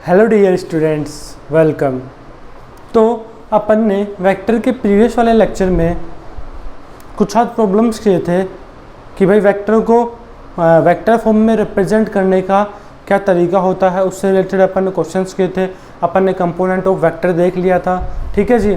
Hello dear students, welcome. तो अपन ने vector के प्रीवियस वाले लेक्चर में कुछ हाथ प्रॉब्लम्स किए थे कि भाई वेक्टर को वेक्टर फॉर्म में रिप्रेजेंट करने का क्या तरीका होता है। उससे रिलेटेड अपन ने क्वेश्चंस किए थे। अपन ने कंपोनेंट ऑफ वेक्टर देख लिया था, ठीक है जी।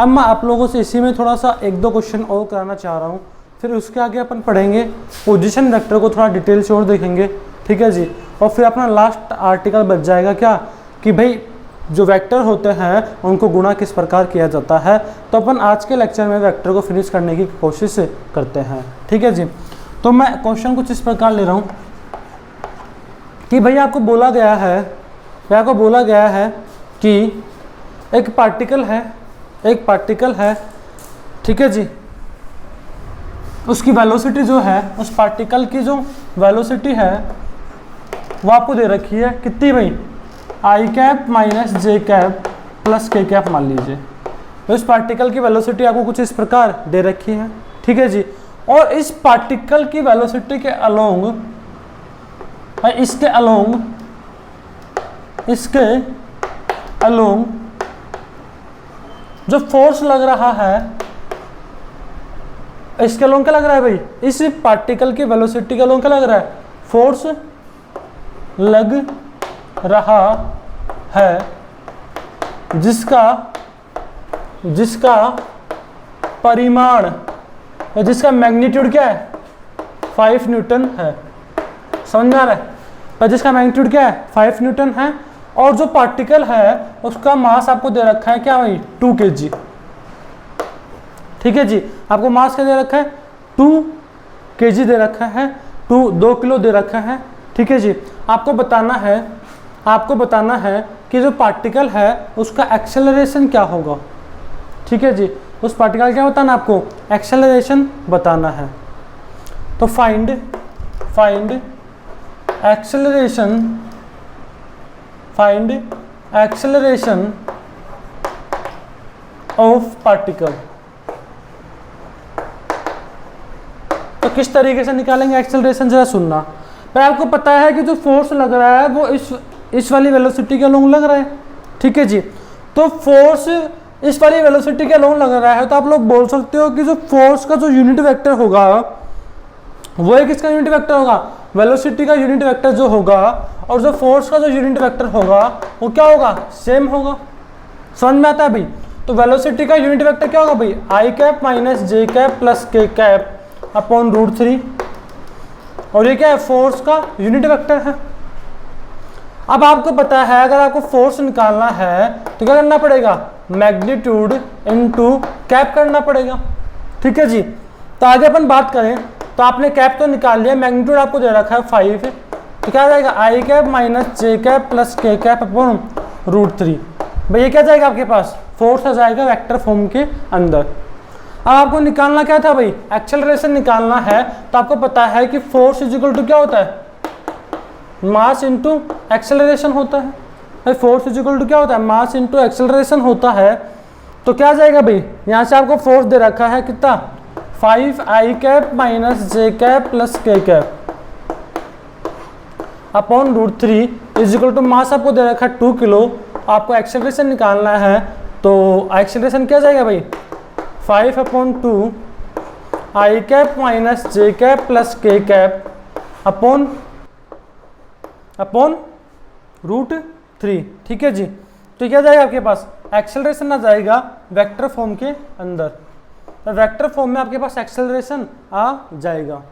अब मैं आप लोगों से इसी में थोड़ा सा एक दो क्वेश्चन और कराना चाह रहा हूँ। फिर उसके आगे अपन पढ़ेंगे पोजीशन वेक्टर को, थोड़ा डिटेल से और देखेंगे, ठीक है जी। और फिर अपना लास्ट आर्टिकल बच जाएगा क्या कि भाई जो वेक्टर होते हैं उनको गुणा किस प्रकार किया जाता है। तो अपन आज के लेक्चर में वेक्टर को फिनिश करने की कोशिश करते हैं, ठीक है जी। तो मैं क्वेश्चन कुछ इस प्रकार ले रहा हूँ कि भाई आपको बोला गया है कि एक पार्टिकल है, ठीक है जी। उसकी वेलोसिटी जो है, उस पार्टिकल की जो वेलोसिटी है वो आपको दे रखी है कितनी भाई, आई cap minus J cap plus के कैप मान लीजिए। तो इस पार्टिकल की वेलोसिटी आपको कुछ इस प्रकार दे रखी है, ठीक है जी। और इस पार्टिकल की वेलोसिटी के इसके अलोंग जो फोर्स लग रहा है, इसके अलोंग क्या लग रहा है भाई, इस पार्टिकल की वेलोसिटी के अलोंग क्या लग रहा है, फोर्स लग रहा है जिसका परिमाण, जिसका मैग्नीट्यूड क्या है, 5 न्यूटन है। समझ में आ रहा है? पर जिसका मैग्नीट्यूड क्या है, 5 न्यूटन है। और जो पार्टिकल है उसका मास आपको दे रखा है क्या भाई, 2 kg, ठीक है जी। आपको मास क्या दे रखा है, 2 kg दे रखा है, 2 किलो दे रखा है, ठीक है जी। आपको बताना है कि जो पार्टिकल है उसका एक्सेलरेशन क्या होगा, ठीक है जी। उस पार्टिकल क्या बताना, आपको एक्सेलरेशन बताना है। तो फाइंड एक्सेलरेशन ऑफ पार्टिकल। तो किस तरीके से निकालेंगे एक्सेलरेशन, जरा सुनना। पर आपको पता है कि जो फोर्स लग रहा है वो इस वाली वेलोसिटी के अलोंग लग रहा है, ठीक है जी। तो फोर्स इस वाली वेलोसिटी के अलोंग लग रहा है, तो आप लोग बोल सकते हो कि जो फोर्स का जो यूनिट वेक्टर होगा वो एक इसका यूनिट वेक्टर होगा, वेलोसिटी का यूनिट वेक्टर जो होगा, और जो फोर्स का जो यूनिट वेक्टर होगा वो क्या होगा, सेम होगा। समझ में आता है भाई? तो वेलोसिटी का यूनिट वेक्टर क्या होगा भाई, आई cap minus J cap plus के कैप अपॉन √3। और ये क्या है, फोर्स का यूनिट वेक्टर है। अब आपको पता है अगर आपको फोर्स निकालना है तो क्या करना पड़ेगा, मैग्नीट्यूड इनटू कैप करना पड़ेगा, ठीक है जी। तो आगे अपन बात करें तो आपने कैप तो निकाल लिया, मैग्नीट्यूड आपको दे रखा है 5, तो क्या जाएगा, आई cap minus J cap plus के कैप अपॉन √3। भाई ये क्या जाएगा आपके पास, फोर्स आ जाएगा वेक्टर फॉर्म के अंदर। अब आपको निकालना क्या था भाई, एक्सेलरेशन निकालना है। तो आपको पता है कि फोर्स इक्वल टू क्या होता है, मास इनटू एक्सेलरेशन होता है। भाई फोर्स इक्वल टू क्या होता है, मास इनटू एक्सेलरेशन होता है। तो क्या जाएगा भाई, यहाँ से आपको फोर्स दे रखा है कितना, 5 I cap minus J cap plus के cap upon √3 equal to mass आपको दे रखा है 2 किलो। आपको एक्सेलरेशन निकालना है तो एक्सेलरेशन क्या जाएगा भाई, 5/2 आई cap minus J cap plus के कैप अपॉन √3, ठीक है जी। तो क्या जाएगा आपके पास, एक्सेलरेशन आ जाएगा वेक्टर फॉर्म के अंदर। तो वेक्टर फॉर्म में आपके पास एक्सेलरेशन आ जाएगा,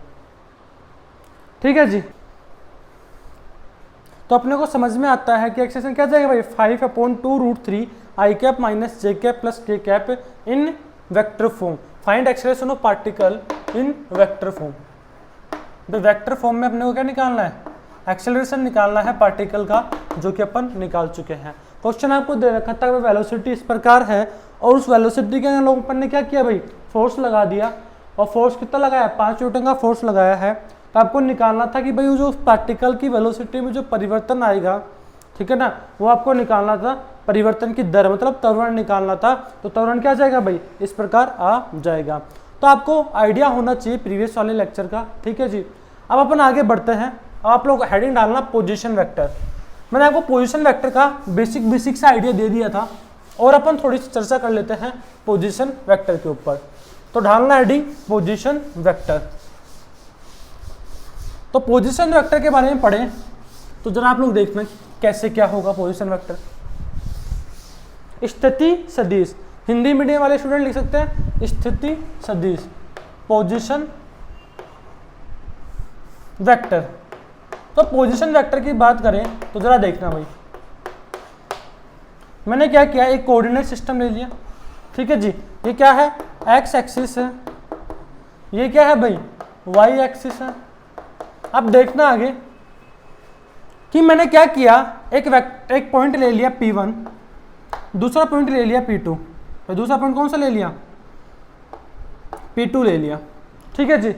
ठीक है जी। तो अपने को समझ में आता है कि एक्सेलरेशन क्या जाएगा भाई, 5/2 √3 आई cap minus J cap plus के cap in vector form. Find acceleration of particle in vector form. तो वेक्टर फॉर्म में अपने को क्या निकालना है, एक्सेलरेशन निकालना है पार्टिकल का, जो कि अपन निकाल चुके हैं। क्वेश्चन आपको दे रखा था वेलोसिटी इस प्रकार है, और उस वेलोसिटी के लोग अपन ने क्या किया भाई, फोर्स लगा दिया। और फोर्स कितना लगाया, 5 न्यूटन का फोर्स लगाया है। तो आपको निकालना था कि भाई जो पार्टिकल की वेलोसिटी में जो परिवर्तन आएगा, ठीक है ना, वो आपको निकालना था। परिवर्तन की दर मतलब त्वरण निकालना था। तो त्वरण क्या जाएगा भाई, इस प्रकार आ जाएगा। तो आपको आइडिया होना चाहिए प्रीवियस वाले लेक्चर का, ठीक है जी। अब अपन आगे बढ़ते हैं। आप लोग हेडिंग डालना पोजीशन वेक्टर। मैंने आपको पोजीशन वेक्टर का बेसिक सा आइडिया दे दिया था, और अपन थोड़ी सी चर्चा कर लेते हैं पोजीशन वेक्टर के ऊपर। तो ढालना हेडिंग पोजीशन वेक्टर। तो पोजीशन वेक्टर के बारे में पढ़ें तो जरा आप लोग देखना कैसे क्या होगा पोजीशन वेक्टर। स्थिति सदिश, हिंदी मीडियम वाले स्टूडेंट लिख सकते हैं स्थिति सदिश पोजीशन वेक्टर। तो पोजीशन वेक्टर की बात करें तो जरा देखना भाई, मैंने क्या किया, एक कोऑर्डिनेट सिस्टम ले लिया, ठीक है जी। ये क्या है, एक्स एक्सिस है, ये क्या है भाई, वाई एक्सिस है। अब देखना आगे कि मैंने क्या किया, एक पॉइंट ले लिया P1, दूसरा पॉइंट ले लिया P2, तो दूसरा पॉइंट कौन सा ले लिया, P2 ले लिया, ठीक है जी।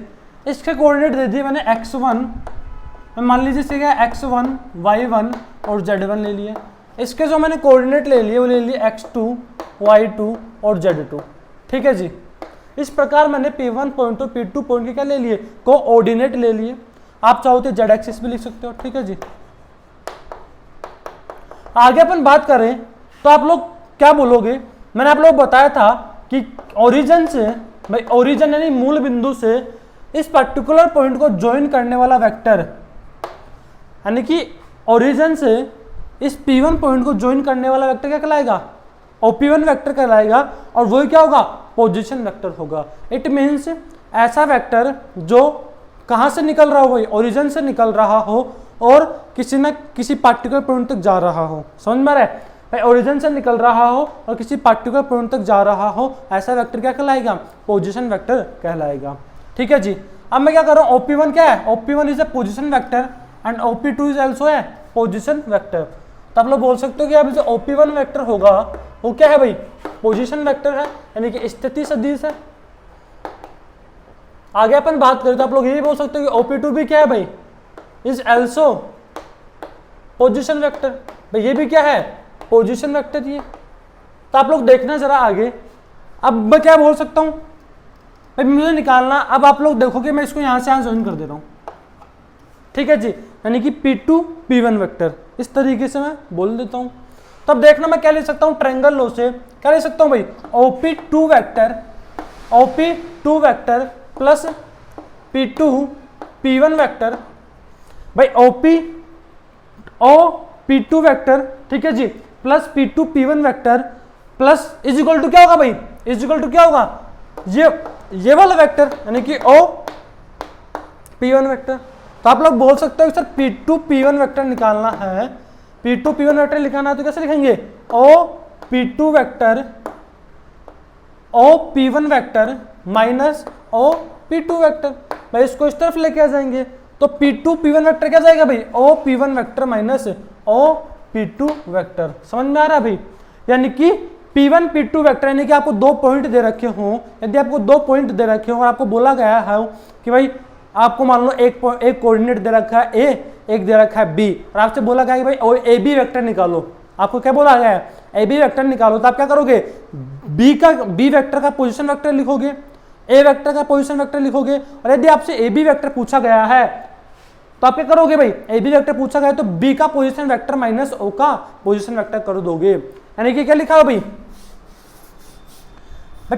इसके कोऑर्डिनेट दे दिए मैंने x1, मान लीजिए इसे क्या x1, y1 और z1 ले लिए। इसके जो मैंने कोऑर्डिनेट ले लिए वो ले लिए x2, y2 और z2, ठीक है जी। इस प्रकार मैंने P1 पॉइंट और P2 पॉइंट के क्या ले लिए, कोऑर्डिनेट ले लिए। आप चाहो तो z एक्सिस भी लिख सकते हो, ठीक है जी। आगे अपन बात करें तो आप लोग क्या बोलोगे, मैंने आप लोग बताया था कि ओरिजिन से भाई, ओरिजिन यानी मूल बिंदु से इस पर्टिकुलर पॉइंट को ज्वाइन करने वाला वेक्टर, यानी कि ओरिजिन से इस P1 पॉइंट को ज्वाइन करने वाला वेक्टर क्या कहलाएगा, OP1 वेक्टर कहलाएगा, और वही क्या होगा, पोजीशन वेक्टर होगा। इट मीन्स ऐसा वेक्टर जो कहाँ से निकल रहा हो भाई, ओरिजिन से निकल रहा हो और किसी न किसी पार्टिकुलर पॉइंट तक जा रहा हो। समझ में आ रहा है भाई, ओरिजिन से निकल रहा हो और किसी पार्टिकुलर पॉइंट तक जा रहा हो, ऐसा वेक्टर क्या कहलाएगा, पोजीशन वेक्टर कहलाएगा, ठीक है जी। अब मैं क्या कर रहा हूँ, OP1 क्या है, OP1 is a position vector and OP2 is also है पोजीशन वेक्टर। तो आप लोग बोल सकते हो कि अब जो OP1 वेक्टर होगा वो क्या है भाई, पोजीशन वेक्टर है, यानी कि स्थिति सदिश है। आगे अपन बात करें तो आप लोग ये बोल सकते हो कि OP2 भी क्या है भाई, इज ऑल्सो पोजीशन वेक्टर, भाई ये भी क्या है, पोजीशन वेक्टर ये। तो आप लोग देखना जरा आगे, अब मैं क्या बोल सकता हूं भाई, मुझे निकालना, अब आप लोग देखो कि मैं इसको यहां से यहां ज्वाइन कर दे रहा हूं, ठीक है जी, यानी कि P2 P1 वेक्टर, इस तरीके से मैं बोल देता हूं। तब देखना मैं क्या ले सकता हूं, ट्रायंगल लॉ से क्या ले सकता हूं भाई, OP2 vector plus P2 P1 vector, भाई OP2 वेक्टर, ठीक है जी, plus P2 P1 vector plus is equal to क्या होगा भाई, इज इक्वल टू क्या होगा, ये वाला वेक्टर यानी कि OP1 वेक्टर। तो आप लोग बोल सकते हो सर P2 P1 वेक्टर निकालना है, P2 P1 वेक्टर लिखाना है तो कैसे लिखेंगे, OP2 vector OP1 vector minus OP2 vector, भाई इसको इस तरफ लेके आ जाएंगे तो P2 P1 वेक्टर क्या जाएगा भाई, OP1 vector minus OP2 vector. समझ में आ रहा है भाई, यानी कि P1 P2 वेक्टर, यानी कि आपको दो पॉइंट दे रखे हों, यदि आपको दो पॉइंट दे रखे हों और आपको बोला गया है कि भाई आपको मान लो एक कोऑर्डिनेट दे रखा है A, एक दे रखा है B, और आपसे बोला गया है कि भाई AB वेक्टर निकालो, आपको क्या बोला गया है, AB वेक्टर निकालो, तो आप क्या करोगे, B वेक्टर का पोजीशन वेक्टर लिखोगे, A वेक्टर का पोजीशन वेक्टर लिखोगे, और यदि आपसे AB वेक्टर पूछा गया है तो आप क्या करोगे भाई, AB वेक्टर पूछा गया है तो B का पोजीशन वेक्टर माइनस O का पोजीशन वेक्टर कर दोगे, यानी कि क्या लिखा है भाई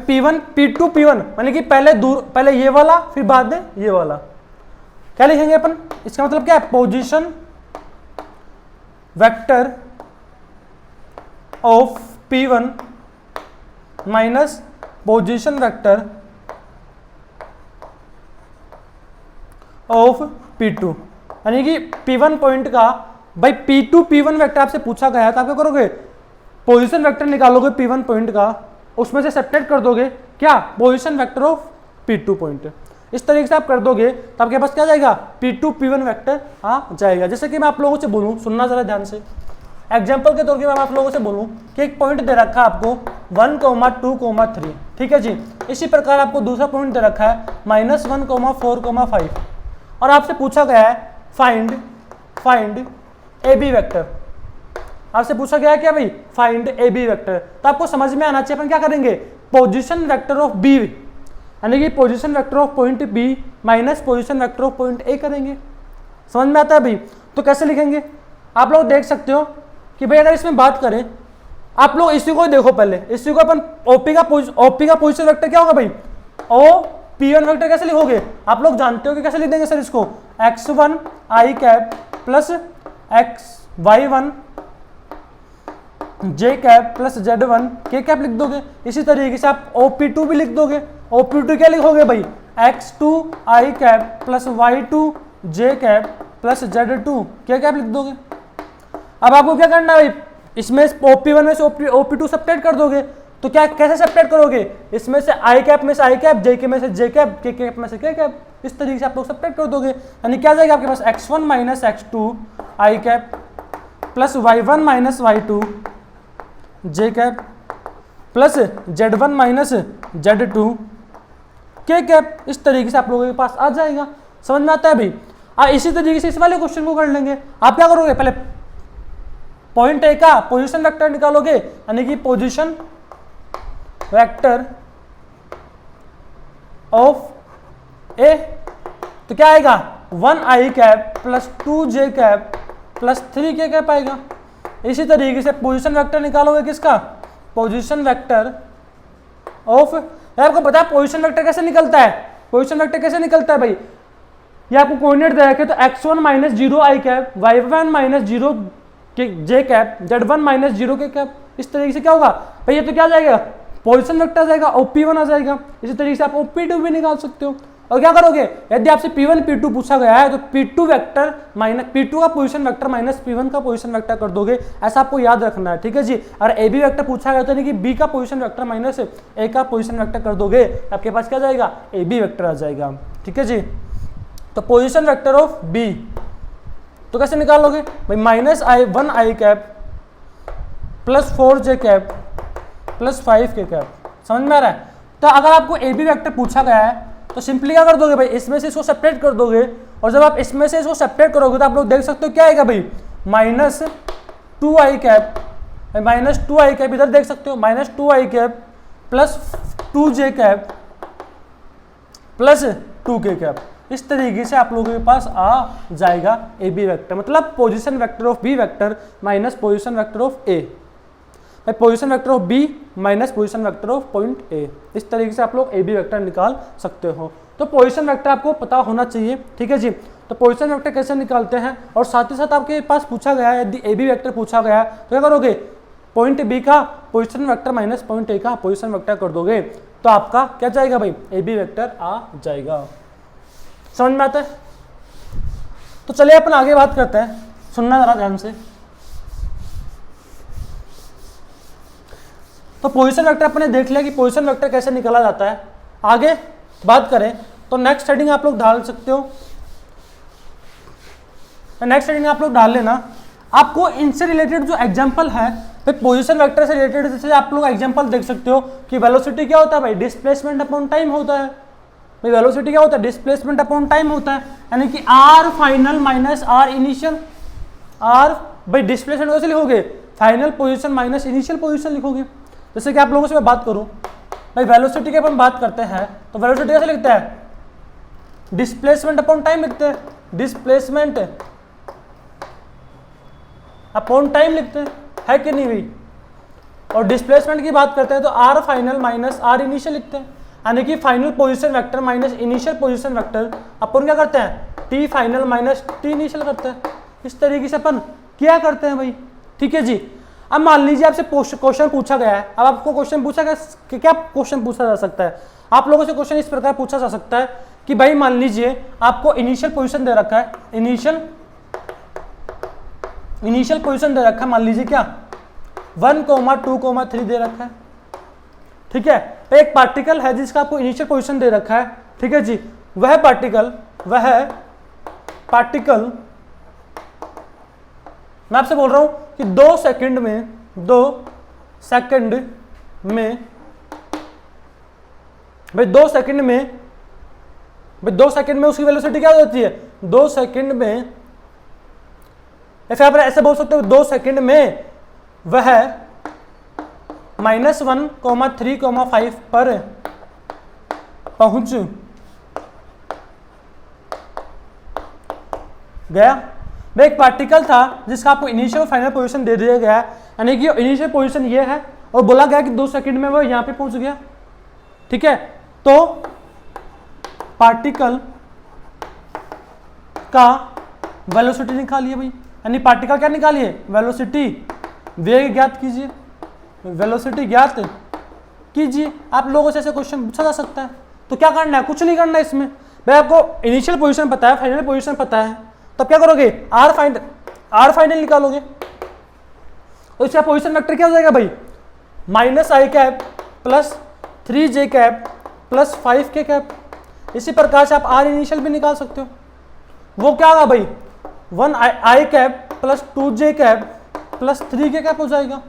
P1 P2 P1, यानी कि पहले ये वाला फिर बाद में ये वाला, क्या लिखेंगे अपन, इसका मतलब क्या है, position vector of P1 minus position vector of P2, यानी कि P1 पॉइंट का भाई P2 P1 वेक्टर आपसे पूछा गया है तो आप क्या करोगे, पोजीशन वेक्टर निकालोगे P1 पॉइंट का, उसमें से सेपरेट कर दोगे क्या, position vector of P2 point. इस तरीके से आप कर दोगे तो आपके पास क्या जाएगा, P2 P1 वेक्टर आ जाएगा। जैसे कि मैं आप लोगों से बोलूं, सुनना जरा ध्यान से, एग्जांपल के तौर पे मैं आप लोगों से बोलूं कि एक पॉइंट दे रखा है आपको 1, 2, 3, ठीक है जी। इसी प्रकार आपको दूसरा पॉइंट दे रखा है -1, 4, 5, और आपसे पूछा गया है फाइंड AB वेक्टर, आपसे पूछा गया है क्या भाई, फाइंड AB वेक्टर। तो आपको समझ में आना चाहिए अपन क्या करेंगे, पोजीशन वेक्टर ऑफ B, यानी कि position vector of point B minus position vector of point A करेंगे। समझ में आता है भाई, तो कैसे लिखेंगे, आप लोग देख सकते हो कि भाई अगर इसमें बात करें, आप लोग इसी को देखो पहले, इसी को अपन ओपी का पोजीशन वेक्टर क्या होगा भाई, ओ P1 वेक्टर कैसे लिखोगे, आप लोग जानते हो कि कैसे लिख देंगे सर इसको, x1 i cap plus y1 j cap plus z1 k cap लिख दोगे। इसी तरीके से आप OP2 भी लिख दोगे। OP2 क्या लिखोगे भाई, x2 i cap plus y2 j cap plus z2 k cap लिख दोगे। अब आपको क्या करना है भाई, इसमें OP1 में से OP2 सब्ट्रैक्ट कर दोगे, तो क्या कैसे सब्ट्रैक्ट करोगे, इसमें से i कैप में से i कैप, j के में से j कैप, k कैप में से k कैप, इस तरीके से आप लोग सब्ट्रैक्ट कर दोगे। यानी क्या जाएगा आपके पास x1 minus x2 i cap plus y1 minus y2 j cap plus z1 minus z2 k cap, इस तरीके से आप लोगों के पास आ जाएगा। समझ में आता है भाई। इसी तरीके से इस वाले क्वेश्चन को कर लेंगे। आप क्या करोगे, पहले पॉइंट ए का पोजीशन वेक्टर निकालोगे, यानी कि पोजीशन वेक्टर ऑफ ए, तो क्या आएगा 1 i cap plus 2 j cap plus 3 k cap आएगा। इसी तरीके से पोजीशन वेक्टर निकालोगे किसका, पोजीशन वेक्टर ऑफ, आपको पता है पोजीशन वेक्टर कैसे निकलता है, पोजीशन वेक्टर कैसे निकलता है भाई, ये आपको कोऑर्डिनेट दे रखे तो x1 minus 0 i cap, y1 minus 0 j cap, z1 minus 0 k cap, इस तरीके से क्या होगा भाई, ये तो क्या जाएगा पोजीशन वेक्टर आ जाएगा, OP1 आ जाएगा। इसी तरीके से आप OP2 भी निकाल सकते हो। और क्या करोगे, यदि आपसे P1 P2 पूछा गया है तो P2 वेक्टर माइनस P2 का पोजीशन वेक्टर माइनस P1 का पोजीशन वेक्टर कर दोगे, ऐसा आपको याद रखना है, ठीक है जी। और AB वेक्टर पूछा गया तो नहीं कि B का पोजीशन वेक्टर माइनस A का पोजीशन वेक्टर कर दोगे, आपके पास क्या जाएगा AB वेक्टर आ जाएगा, ठीक है जी। तो पोजीशन वेक्टर ऑफ B तो कैसे निकालोगे भाई, minus 1 i cap plus 4 j cap plus 5 k cap. समझ में आ रहा है। तो अगर आपको AB वेक्टर पूछा गया है तो सिंपली क्या कर दोगे भाई, इसमें से इसको सेपरेट कर दोगे, और जब आप इसमें से इसको सेपरेट करोगे तो आप लोग देख सकते हो क्या आएगा भाई, minus 2 i cap, minus 2 i cap इधर देख सकते हो, minus 2 i cap plus 2 j cap plus 2 k cap. इस तरीके से आप लोगों के पास आ जाएगा AB वेक्टर, मतलब position vector of B vector minus position vector of A, position vector of B minus position vector of point A। इस तरीके से आप लोग AB वेक्टर निकाल सकते हो। तो पोजीशन वेक्टर आपको पता होना चाहिए, ठीक है जी। तो पोजीशन वेक्टर कैसे निकालते हैं, और साथ ही साथ आपके पास पूछा गया है यदि AB वेक्टर पूछा गया है तो क्या करोगे, पॉइंट B का position vector minus point A का पोजीशन वेक्टर कर दोगे, तो आपका क्या जाएगा भाई, AB वेक्टर आ जाएगा। समझ में आता है। तो चलिए अपन आगे बात करते हैं, सुनना जरा ध्यान से। तो पोजीशन वेक्टर अपने देख लिया कि पोजीशन वेक्टर कैसे निकाला जाता है। आगे बात करें तो नेक्स्ट हेडिंग आप लोग डाल सकते हो, नेक्स्ट हेडिंग आप लोग डाल लेना। आपको इनसे रिलेटेड जो एग्जांपल है भाई, पोजीशन वेक्टर से रिलेटेड जैसे आप लोग एग्जांपल देख सकते हो कि वेलोसिटी क्या होता है भाई, डिस्प्लेसमेंट अपॉन टाइम होता है भाई। वेलोसिटी क्या होता है, डिस्प्लेसमेंट अपॉन टाइम होता है, यानी कि r final minus r initial. r भाई डिस्प्लेसमेंट कैसे लिखोगे, final position minus initial position लिखोगे। जैसे कि आप लोगों से मैं बात करूं भाई, वेलोसिटी की अपन बात करते हैं तो वेलोसिटी कैसे लिखते हैं, डिस्प्लेसमेंट अपॉन टाइम लिखते हैं, डिस्प्लेसमेंट अपॉन टाइम लिखते हैं, है कि नहीं भाई। और डिस्प्लेसमेंट की बात करते हैं तो r final minus r initial लिखते हैं, यानी कि final position vector minus initial position vector अपन क्या करते हैं, t final minus t initial करते हैं। इस तरीके से अपन क्या करते हैं भाई, ठीक है जी। अब मान लीजिए आपसे क्वेश्चन पूछा गया है, अब आपको क्वेश्चन पूछा गया कि क्या क्वेश्चन पूछा जा सकता है, आप लोगों से क्वेश्चन इस प्रकार पूछा जा सकता है कि भाई मान लीजिए आपको इनिशियल पोजीशन दे रखा है, इनिशियल पोजीशन दे रखा है, मान लीजिए क्या 1, 2, 3 दे रखा है, ठीक है। तो एक पार्टिकल है जिसका आपको इनिशियल पोजीशन दे रखा है, ठीक है जी। वह पार्टिकल मैं आपसे बोल रहा हूं कि 2 सेकंड में उसकी वेलोसिटी क्या होती है, 2 सेकंड में, ऐसे आप ऐसे बोल सकते हो 2 सेकंड में वह -1, 3, 5 पर पहुंच गया। भाई एक पार्टिकल था जिसका आपको इनिशियल और फाइनल पोजीशन दे दिया गया है, यानी कि इनिशियल पोजीशन ये है और बोला गया कि 2 सेकंड में वो यहाँ पे पहुंच गया। ठीक है, तो पार्टिकल का वेलोसिटी निकालिए भाई, यानी पार्टिकल क्या निकालिए, वेलोसिटी, वेग ज्ञात कीजिए, वेलोसिटी ज्ञात कीजिए। आप लोगों से ऐसे क्वेश्चन पूछा जा सकता है, तो क्या करना है, कुछ नहीं करना है इसमें। भाई आपको इनिशियल पोजीशन पता है, फाइनल पोजीशन पता है, तब क्या करोगे, आर फाइनल निकालोगे। तो इसका पोजीशन वेक्टर क्या हो जाएगा भाई, -i plus 3j plus 5k। इसी प्रकार से आप आर इनिशियल भी निकाल सकते हो। वो क्या होगा भाई, 1i plus 2j plus 3k हो जाएगा,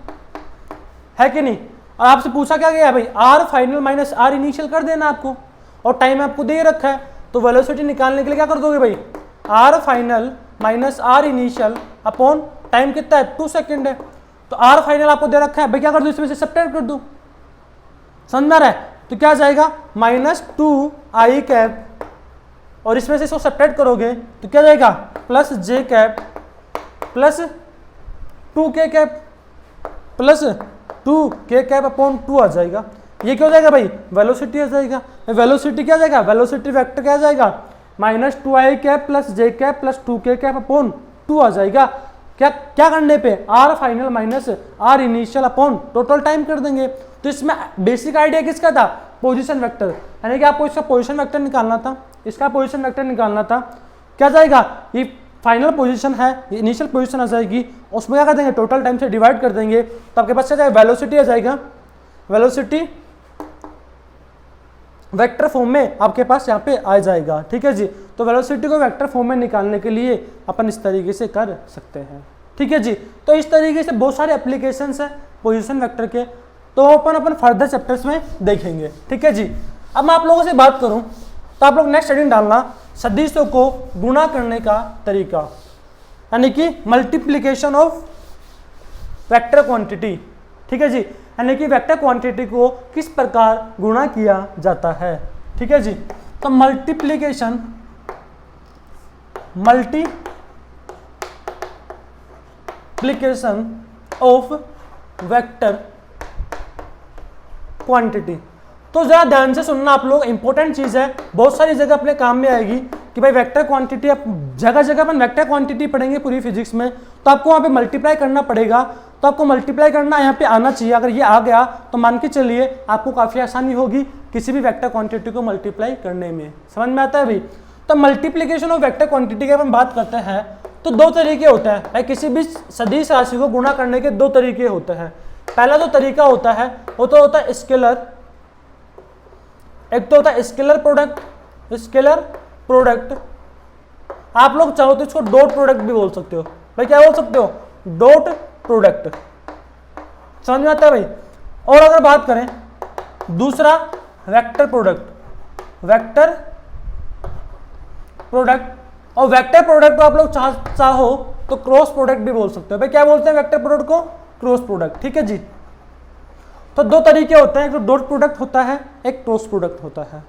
है कि नहीं। और आपसे पूछा क्या गया भाई, R final minus R initial कर देना आपको, और टाइम आपको दे रखा है, तो वेलोसिटी निकालने के लिए क्या कर दोगे भाई, R final minus R initial upon time कितना है, 2 सेकेंड है। तो आर फाइनल आपको दे रखा है भाई, क्या कर दो, इसमें से सब्ट्रैक्ट कर दो, समझ में रहा है। तो क्या जाएगा, -2i और इसमें से इसको सब्ट्रैक्ट करोगे तो क्या जाएगा, plus j plus 2k plus 2k upon 2 आ जाएगा। ये क्या हो जाएगा भाई, वेलोसिटी आ जाएगा। वेलोसिटी क्या जाएगा, वेलोसिटी वेक्टर क्या जाएगा, -2i plus j plus 2k upon 2 आ जाएगा। क्या करने पे, R final minus R initial upon total time कर देंगे। तो इसमें बेसिक आइडिया किसका था, पोजीशन वेक्टर, यानी कि आपको इसका पोजीशन वेक्टर निकालना था, इसका पोजीशन वेक्टर निकालना था। क्या जाएगा, ये फाइनल पोजीशन है, ये इनिशियल पोजीशन आ जाएगी, उसमें क्या कर देंगे, टोटल टाइम से डिवाइड कर देंगे, तो आपके पास क्या जाएगा, वेलोसिटी आ जाएगा। वेलोसिटी वेक्टर फॉर्म में आपके पास यहाँ पे आ जाएगा। ठीक है जी, तो वेलोसिटी को वेक्टर फॉर्म में निकालने के लिए अपन इस तरीके से कर सकते हैं। ठीक है जी, तो इस तरीके से बहुत सारे एप्लीकेशंस है पोजीशन वेक्टर के, तो अपन फर्दर चैप्टर्स में देखेंगे। ठीक है जी, अब मैं आप लोगों से बात करूं तो आप लोग नेक्स्ट हेडिंग डालना, सदिशों को गुणा करने का तरीका, यानी कि मल्टीप्लीकेशन ऑफ वेक्टर क्वांटिटी। ठीक है जी, यानी कि वेक्टर क्वांटिटी को किस प्रकार गुणा किया जाता है। ठीक है जी, तो मल्टीप्लीकेशन ऑफ वेक्टर क्वांटिटी। तो जरा ध्यान से सुनना आप लोग, इंपॉर्टेंट चीज है, बहुत सारी जगह अपने काम में आएगी कि भाई वेक्टर क्वांटिटी, अब जगह जगह अपन वेक्टर क्वांटिटी पढ़ेंगे पूरी फिजिक्स में, तो आपको वहाँ पे मल्टीप्लाई करना पड़ेगा। तो आपको मल्टीप्लाई करना यहाँ पे आना चाहिए, अगर ये आ गया तो मान के चलिए आपको काफ़ी आसानी होगी किसी भी वेक्टर क्वांटिटी को मल्टीप्लाई करने में। समझ में आता है भाई। तो मल्टीप्लीकेशन ऑफ वेक्टर क्वांटिटी की अपन बात करते हैं तो 2 तरीके होते हैं भाई, किसी भी सदिश राशि को गुणा करने के 2 तरीके होते हैं। पहला जो तरीका होता है वो तो होता है स्केलर, एक तो होता है स्केलर प्रोडक्ट, आप लोग चाहो तो इसको डॉट प्रोडक्ट भी बोल सकते हो भाई, क्या बोल सकते हो, डॉट प्रोडक्ट। समझ में आता है भाई। और अगर बात करें दूसरा वेक्टर प्रोडक्ट, और वेक्टर प्रोडक्ट को आप लोग चाहो तो क्रॉस प्रोडक्ट भी बोल सकते हो भाई, क्या बोलते हैं वेक्टर प्रोडक्ट को, क्रॉस प्रोडक्ट। ठीक है जी, तो 2 तरीके होते हैं, एक तो डॉट प्रोडक्ट होता है, एक क्रॉस प्रोडक्ट होता है।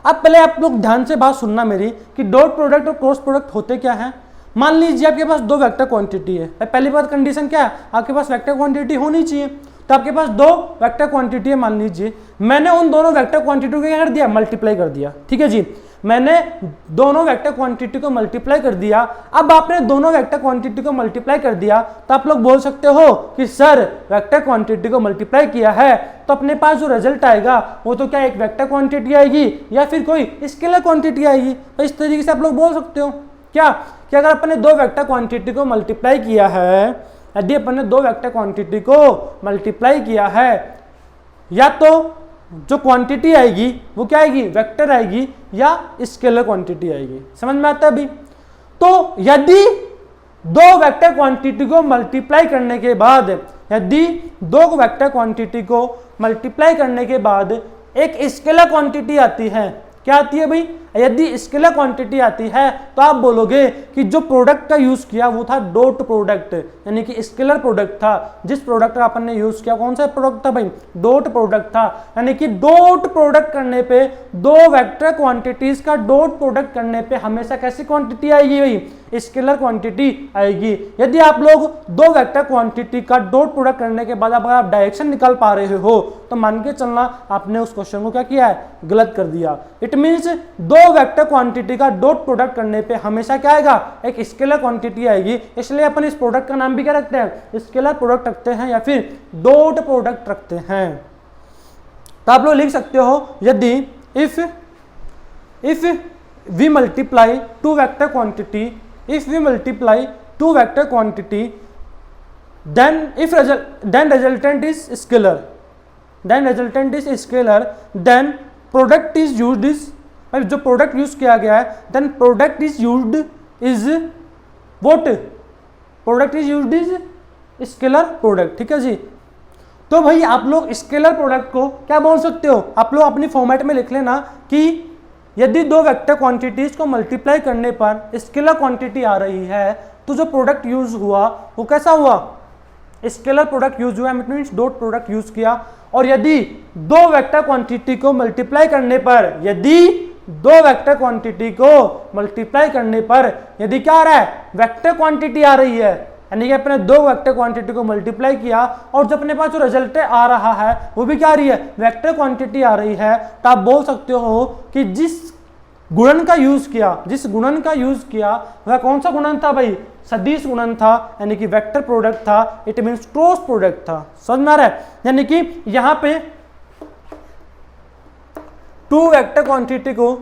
अब पहले आप लोग ध्यान से बात सुनना मेरी कि डॉट प्रोडक्ट और क्रॉस प्रोडक्ट होते क्या हैं। मान लीजिए आपके पास 2 वेक्टर क्वांटिटी है, पहली बात कंडीशन क्या है, आपके पास वेक्टर क्वांटिटी होनी चाहिए। तो आपके पास 2 वेक्टर क्वांटिटी है, मान लीजिए मैंने उन दोनों वेक्टर क्वांटिटी को क्या कर दिया, मल्टीप्लाई कर दिया। ठीक है जी, मैंने दोनों वेक्टर क्वांटिटी को मल्टीप्लाई कर दिया। अब आपने दोनों वेक्टर क्वांटिटी को मल्टीप्लाई कर दिया तो आप लोग बोल सकते हो कि सर वेक्टर क्वांटिटी को मल्टीप्लाई किया है तो अपने पास जो रिजल्ट आएगा वो तो क्या एक वेक्टर क्वांटिटी आएगी या फिर कोई स्केलर क्वांटिटी आएगी। तो इस तरीके से आप लोग बोल सकते हो क्या कि अगर अपन ने 2 वेक्टर क्वांटिटी को मल्टीप्लाई किया है, यदि अपन ने 2 वेक्टर क्वांटिटी को मल्टीप्लाई किया है, या तो जो क्वांटिटी आएगी वो क्या आएगी, वेक्टर आएगी या स्केलर क्वांटिटी आएगी। समझ में आता है अभी। तो यदि 2 वेक्टर क्वांटिटी को मल्टीप्लाई करने के बाद, यदि 2 वेक्टर क्वांटिटी को मल्टीप्लाई करने के बाद एक स्केलर क्वांटिटी आती है, क्या आती है भाई, यदि स्केलर क्वांटिटी आती है तो आप बोलोगे कि जो प्रोडक्ट का यूज किया वो था डॉट प्रोडक्ट, यानी कि स्केलर प्रोडक्ट था। जिस प्रोडक्ट का अपन ने यूज किया कौन सा प्रोडक्ट था भाई, डॉट प्रोडक्ट था। यानी कि डॉट प्रोडक्ट करने पे, दो वेक्टर क्वांटिटीज का डॉट प्रोडक्ट करने पे हमेशा कैसी क्वांटिटी आएगी भाई, स्केलर क्वांटिटी आएगी। यदि आप लोग दो वेक्टर क्वांटिटी का डॉट प्रोडक्ट करने के बाद अगर आप डायरेक्शन निकाल पा रहे हो तो मान के चलना आपने उस क्वेश्चन को क्या किया है, गलत कर दिया। इट मींस दो वेक्टर क्वांटिटी का डॉट प्रोडक्ट करने पे हमेशा क्या आएगा, एक स्केलर क्वांटिटी आएगी। इसलिए अपन इस प्रोडक्ट का नाम भी क्या रखते हैं, स्केलर प्रोडक्ट रखते हैं या फिर डॉट प्रोडक्ट रखते हैं। तो आप लोग लिख सकते हो यदि if we multiply two vector quantity, if we multiply two vector quantity then resultant is scalar, then product is used is, जो प्रोडक्ट यूज किया गया है then product is used is what, product is used is scalar product. ठीक है जी। तो भाई आप लोग स्केलर प्रोडक्ट को क्या बोल सकते हो, आप लोग अपनी फॉर्मेट में लिख लेना कि यदि दो वेक्टर क्वांटिटीज को मल्टीप्लाई करने पर स्केलर क्वांटिटी आ रही है तो जो प्रोडक्ट यूज हुआ वो कैसा हुआ, स्केलर प्रोडक्ट यूज हुआ, मीन्स डॉट प्रोडक्ट यूज किया। और यदि दो वेक्टर क्वांटिटी को मल्टीप्लाई करने पर, यदि दो वेक्टर क्वांटिटी को मल्टीप्लाई करने पर यदि क्या आ रहा है, वेक्टर क्वांटिटी आ रही है, यानी कि अपने दो वेक्टर क्वांटिटी को मल्टीप्लाई किया और जो अपने पास जो रिजल्ट आ रहा है वो भी क्या आ रही है, वेक्टर क्वांटिटी आ रही है। तो आप बोल सकते हो कि जिस गुणन का यूज किया वह कौन सा गुणन था भाई, सदिश गुणन था, यानी कि वेक्टर प्रोडक्ट था। इट मींस क्रॉस प्रोडक्ट था। समझ में आ रहा है, यानी कि यहां पे टू वेक्टर क्वांटिटी को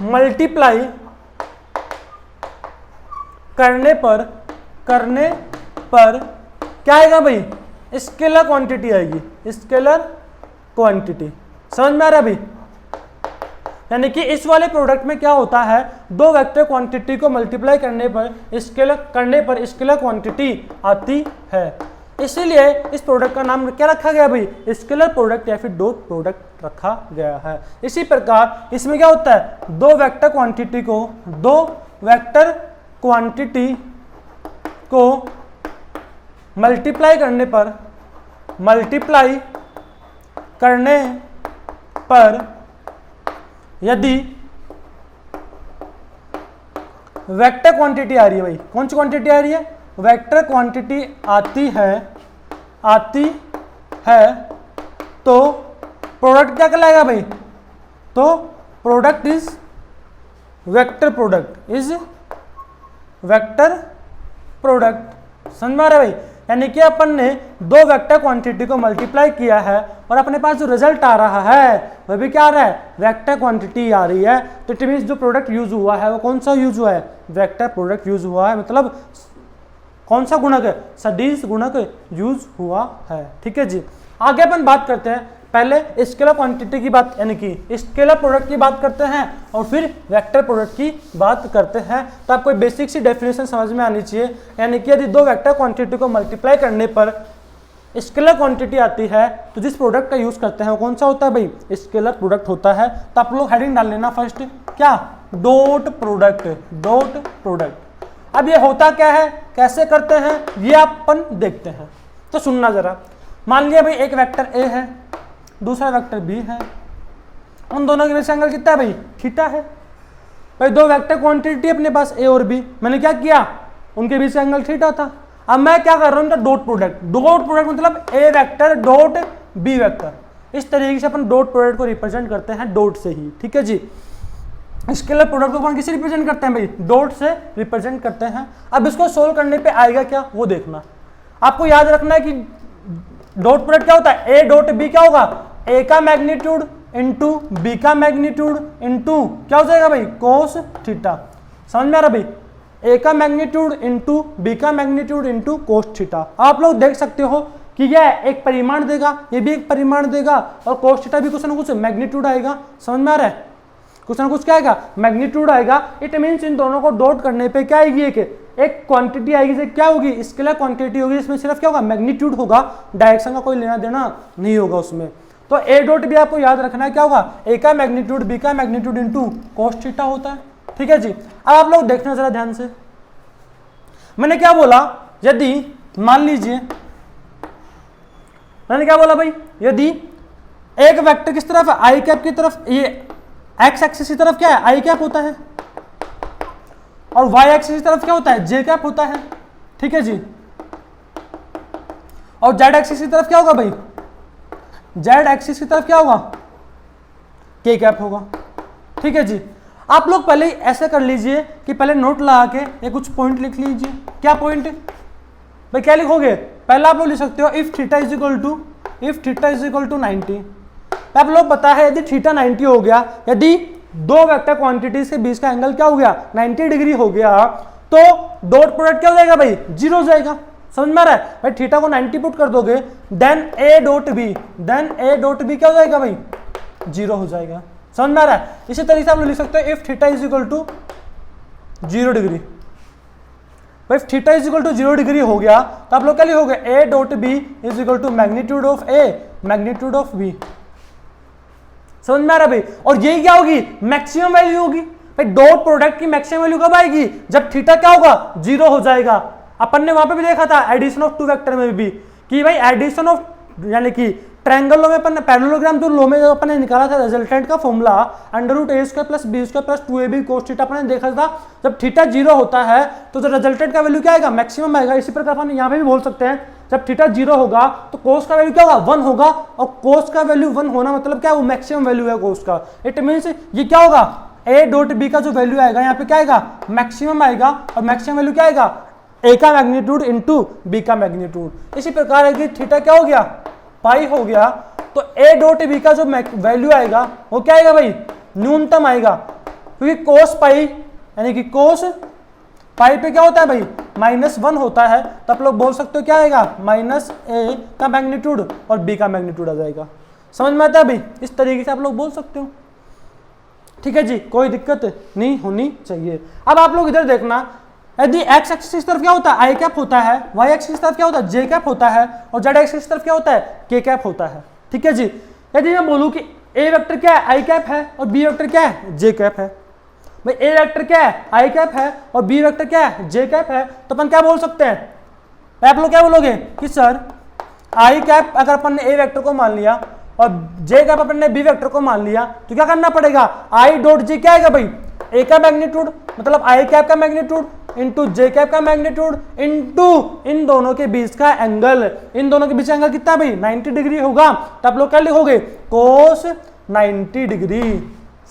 मल्टीप्लाई करने पर क्या आएगा भाई, स्केलर क्वांटिटी आएगी, स्केलर क्वांटिटी। समझ में आ रहा है भाई, यानी कि इस वाले प्रोडक्ट में क्या होता है, दो वेक्टर क्वांटिटी को मल्टीप्लाई करने पर स्केलर क्वांटिटी आती है। इसीलिए इस प्रोडक्ट का नाम क्या रखा गया भाई, स्केलर प्रोडक्ट या फिर डॉट प्रोडक्ट रखा गया है। इसी प्रकार इसमें क्या होता है, दो वेक्टर क्वांटिटी को मल्टीप्लाई करने पर यदि वेक्टर क्वांटिटी आ रही है भाई, कौन सी क्वांटिटी आ रही है, वेक्टर क्वांटिटी आती है तो प्रोडक्ट क्या कहलाएगा भाई, तो प्रोडक्ट इज वेक्टर प्रोडक्ट। समझ में आ रहा है भाई, यानी कि अपन ने दो वेक्टर क्वांटिटी को मल्टीप्लाई किया है और अपने पास जो रिजल्ट आ रहा है वह भी क्या आ रहा है, वेक्टर क्वांटिटी आ रही है। तो इट मींस जो प्रोडक्ट यूज हुआ है वो कौन सा यूज हुआ है, वेक्टर प्रोडक्ट यूज हुआ है, मतलब कौन सा गुणक है, सदिश गुणक यूज हुआ है। ठीक है जी। आगे अपन बात करते हैं, पहले स्केलर क्वांटिटी की बात, यानी कि स्केलर प्रोडक्ट की बात करते हैं और फिर वेक्टर प्रोडक्ट की बात करते हैं। तो आपको बेसिक सी डेफिनेशन समझ में आनी चाहिए, यानी कि यदि दो वेक्टर क्वांटिटी को मल्टीप्लाई करने पर स्केलर क्वांटिटी आती है तो जिस प्रोडक्ट का यूज करते हैं वो कौन सा होता है भाई, स्केलर प्रोडक्ट होता है। तो आप लोग हेडिंग डाल लेना फर्स्ट, क्या, डॉट प्रोडक्ट। अब ये होता क्या है, कैसे करते हैं, ये अपन देखते हैं। तो सुनना जरा, मान लिया भाई एक वेक्टर ए है, दूसरा वेक्टर बी है, उन दोनों के बीच एंगल कितना है भाई, थीटा है। भाई दो वेक्टर क्वांटिटी अपने पास ए और बी, मैंने क्या किया, उनके बीच एंगल थीटा था। अब मैं क्या कर रहा हूँ, डॉट प्रोडक्ट मतलब ए वेक्टर डॉट बी वेक्टर। इस तरीके से अपन डॉट प्रोडक्ट को रिप्रेजेंट करते हैं डॉट से ही। ठीक है जी। स्केलर प्रोडक्ट को अपन किसे रिप्रेजेंट करते हैं भाई, डॉट से रिप्रेजेंट करते हैं। अब इसको सोल्व करने पे आएगा क्या वो देखना। आपको याद रखना है कि डॉट प्रोडक्ट क्या होता है, ए डॉट बी क्या होगा, ए का मैग्नीट्यूड इंटू बी का मैग्नीट्यूड इंटू क्या हो जाएगा भाई, कोस थीटा। समझ में आ रहा भाई, ए का मैग्नीट्यूड इंटू बी का मैग्नीट्यूड इंटू कोस थीटा। आप लोग देख सकते हो कि यह एक परिमाण देगा, ये भी एक परिमाण देगा और कोस थीटा भी कुछ ना कुछ मैग्नीट्यूड आएगा। समझ में आ रहा है, कुछ ना कुछ क्या आएगा, मैग्नीट्यूड आएगा। इट मीन्स इन दोनों को डॉट करने पे क्या आएगी, एक क्वांटिटी आएगी, जो क्या होगी, स्केलर क्वांटिटी होगी, इसमें सिर्फ क्या होगा, मैग्नीट्यूड होगा, डायरेक्शन का कोई लेना देना नहीं होगा उसमें। तो ए डॉट भी आपको याद रखना है क्या होगा, ए का मैग्नीट्यूड बी का मैग्नीट्यूड इनटू cos थीटा होता है। ठीक है जी। अब आप लोग देखना जरा ध्यान से, मैंने क्या बोला, यदि मान लीजिए मैंने क्या बोला भाई, यदि एक वेक्टर किस तरफ है, आई कैप की तरफ, ये एक्स एक्सिस की तरफ क्या है, आई कैप होता है, और वाई एक्सिस की तरफ क्या होता है, जे कैप होता है। ठीक है जी। और जेड एक्सिस की तरफ क्या होगा भाई, जेड एक्सिस की तरफ क्या होगा, के कैप होगा। ठीक है जी। आप लोग पहले ऐसे कर लीजिए कि पहले नोट लगा के ये कुछ पॉइंट लिख लीजिए। क्या पॉइंट भाई, क्या लिखोगे, पहला आप लोग लिख सकते हो if theta is equal to 90। आप लोग पता है यदि थीटा 90 हो गया, यदि दो वेक्टर क्वांटिटीज के बीच का एंगल क्या हो गया, 90 डिग्री हो गया, तो डॉट प्रोडक्ट क्या हो जाएगा भाई, 0 हो जाएगा। समझ में आ रहा है भाई, थीटा को 90 पुट कर दोगे, देन ए डॉट बी क्या हो जाएगा भाई, 0 हो जाएगा। समझ में आ रहा है। इसी तरीके से आप लोग लिख सकते हो if theta is equal to 0 degree. भाई theta is equal to 0 degree हो गया तो आप लोग क्या लिखोगे, A dot B is equal to magnitude of A magnitude of B. समझ में आ रहा है भाई। और यही क्या होगी, मैक्सिमम वैल्यू होगी भाई। डॉट प्रोडक्ट की मैक्सिमम वैल्यू कब आएगी, जब थीटा क्या होगा, 0 हो जाएगा। अपन ने वहां पे भी देखा था एडिशन ऑफ टू वेक्टर में भी कि भाई एडिशन ऑफ, यानी कि ट्रायंगल में अपन पैरेललोग्राम जो लो में अपन ने निकाला था रिजल्टेंट का formula √a² + b² + 2ab cos theta अपन ने देखा था, जब थीटा 0 होता है तो जो रिजल्टेंट का वैल्यू क्या आएगा, मैक्सिमम आएगा। इसी प्रकार अपन यहाँ पे भी बोल सकते हैं जब थीटा 0 होगा तो कोस का वैल्यू क्या होगा, 1 होगा, और कोस का वैल्यू 1 होना मतलब क्या, वो मैक्सिमम वैल्यू है कोस का। इट मीन्स ये क्या होगा, a डॉट b का जो वैल्यू आएगा यहाँ पे क्या आएगा, मैक्सिमम आएगा, और मैक्सिमम वैल्यू क्या आएगा, a का मैग्नीट्यूड इंटू b का मैग्नीट्यूड। इसी प्रकार है कि थीटा क्या हो गया, पाई हो गया, तो a डॉट b का जो वैल्यू आएगा वो क्या आएगा भाई, न्यूनतम आएगा, क्योंकि कोस पाई यानी कि कोस पाई पे क्या होता है भाई, -1 होता है। तो आप लोग बोल सकते हो क्या आएगा, -a का मैग्नीट्यूड और b का मैग्नीट्यूड आ जाएगा। समझ में आता है भाई, इस तरीके से आप लोग बोल सकते हो। ठीक है जी, कोई दिक्कत नहीं होनी चाहिए। अब आप लोग इधर देखना, यदि x एक्सिस की तरफ क्या होता है, आई कैप होता है, y एक्सिस की तरफ क्या होता है, जे कैप होता है, और z एक्सिस की तरफ क्या होता है, के कैप होता है। ठीक है जी। यदि मैं बोलूं कि a वेक्टर क्या है, आई कैप है, और b वेक्टर क्या है, जे कैप है। भाई a वेक्टर क्या है, आई कैप है, और b वेक्टर क्या है, जे कैप है, तो अपन क्या बोल सकते हैं, आप लोग क्या बोलोगे कि सर आई कैप अगर अपन ने a वेक्टर को मान लिया और जे कैप अपन ने b वेक्टर को मान लिया, तो क्या करना पड़ेगा, आई डॉट जे क्या आएगा भाई, a का मैग्नीट्यूड मतलब आई कैप का मैग्नीट्यूड इंटू जे कैप का मैग्नीट्यूड इंटू इन दोनों के बीच का एंगल। इन दोनों के बीच का एंगल कितना है भाई, 90 डिग्री होगा। तो आप लोग क्या लिखोगे, कोस 90 डिग्री।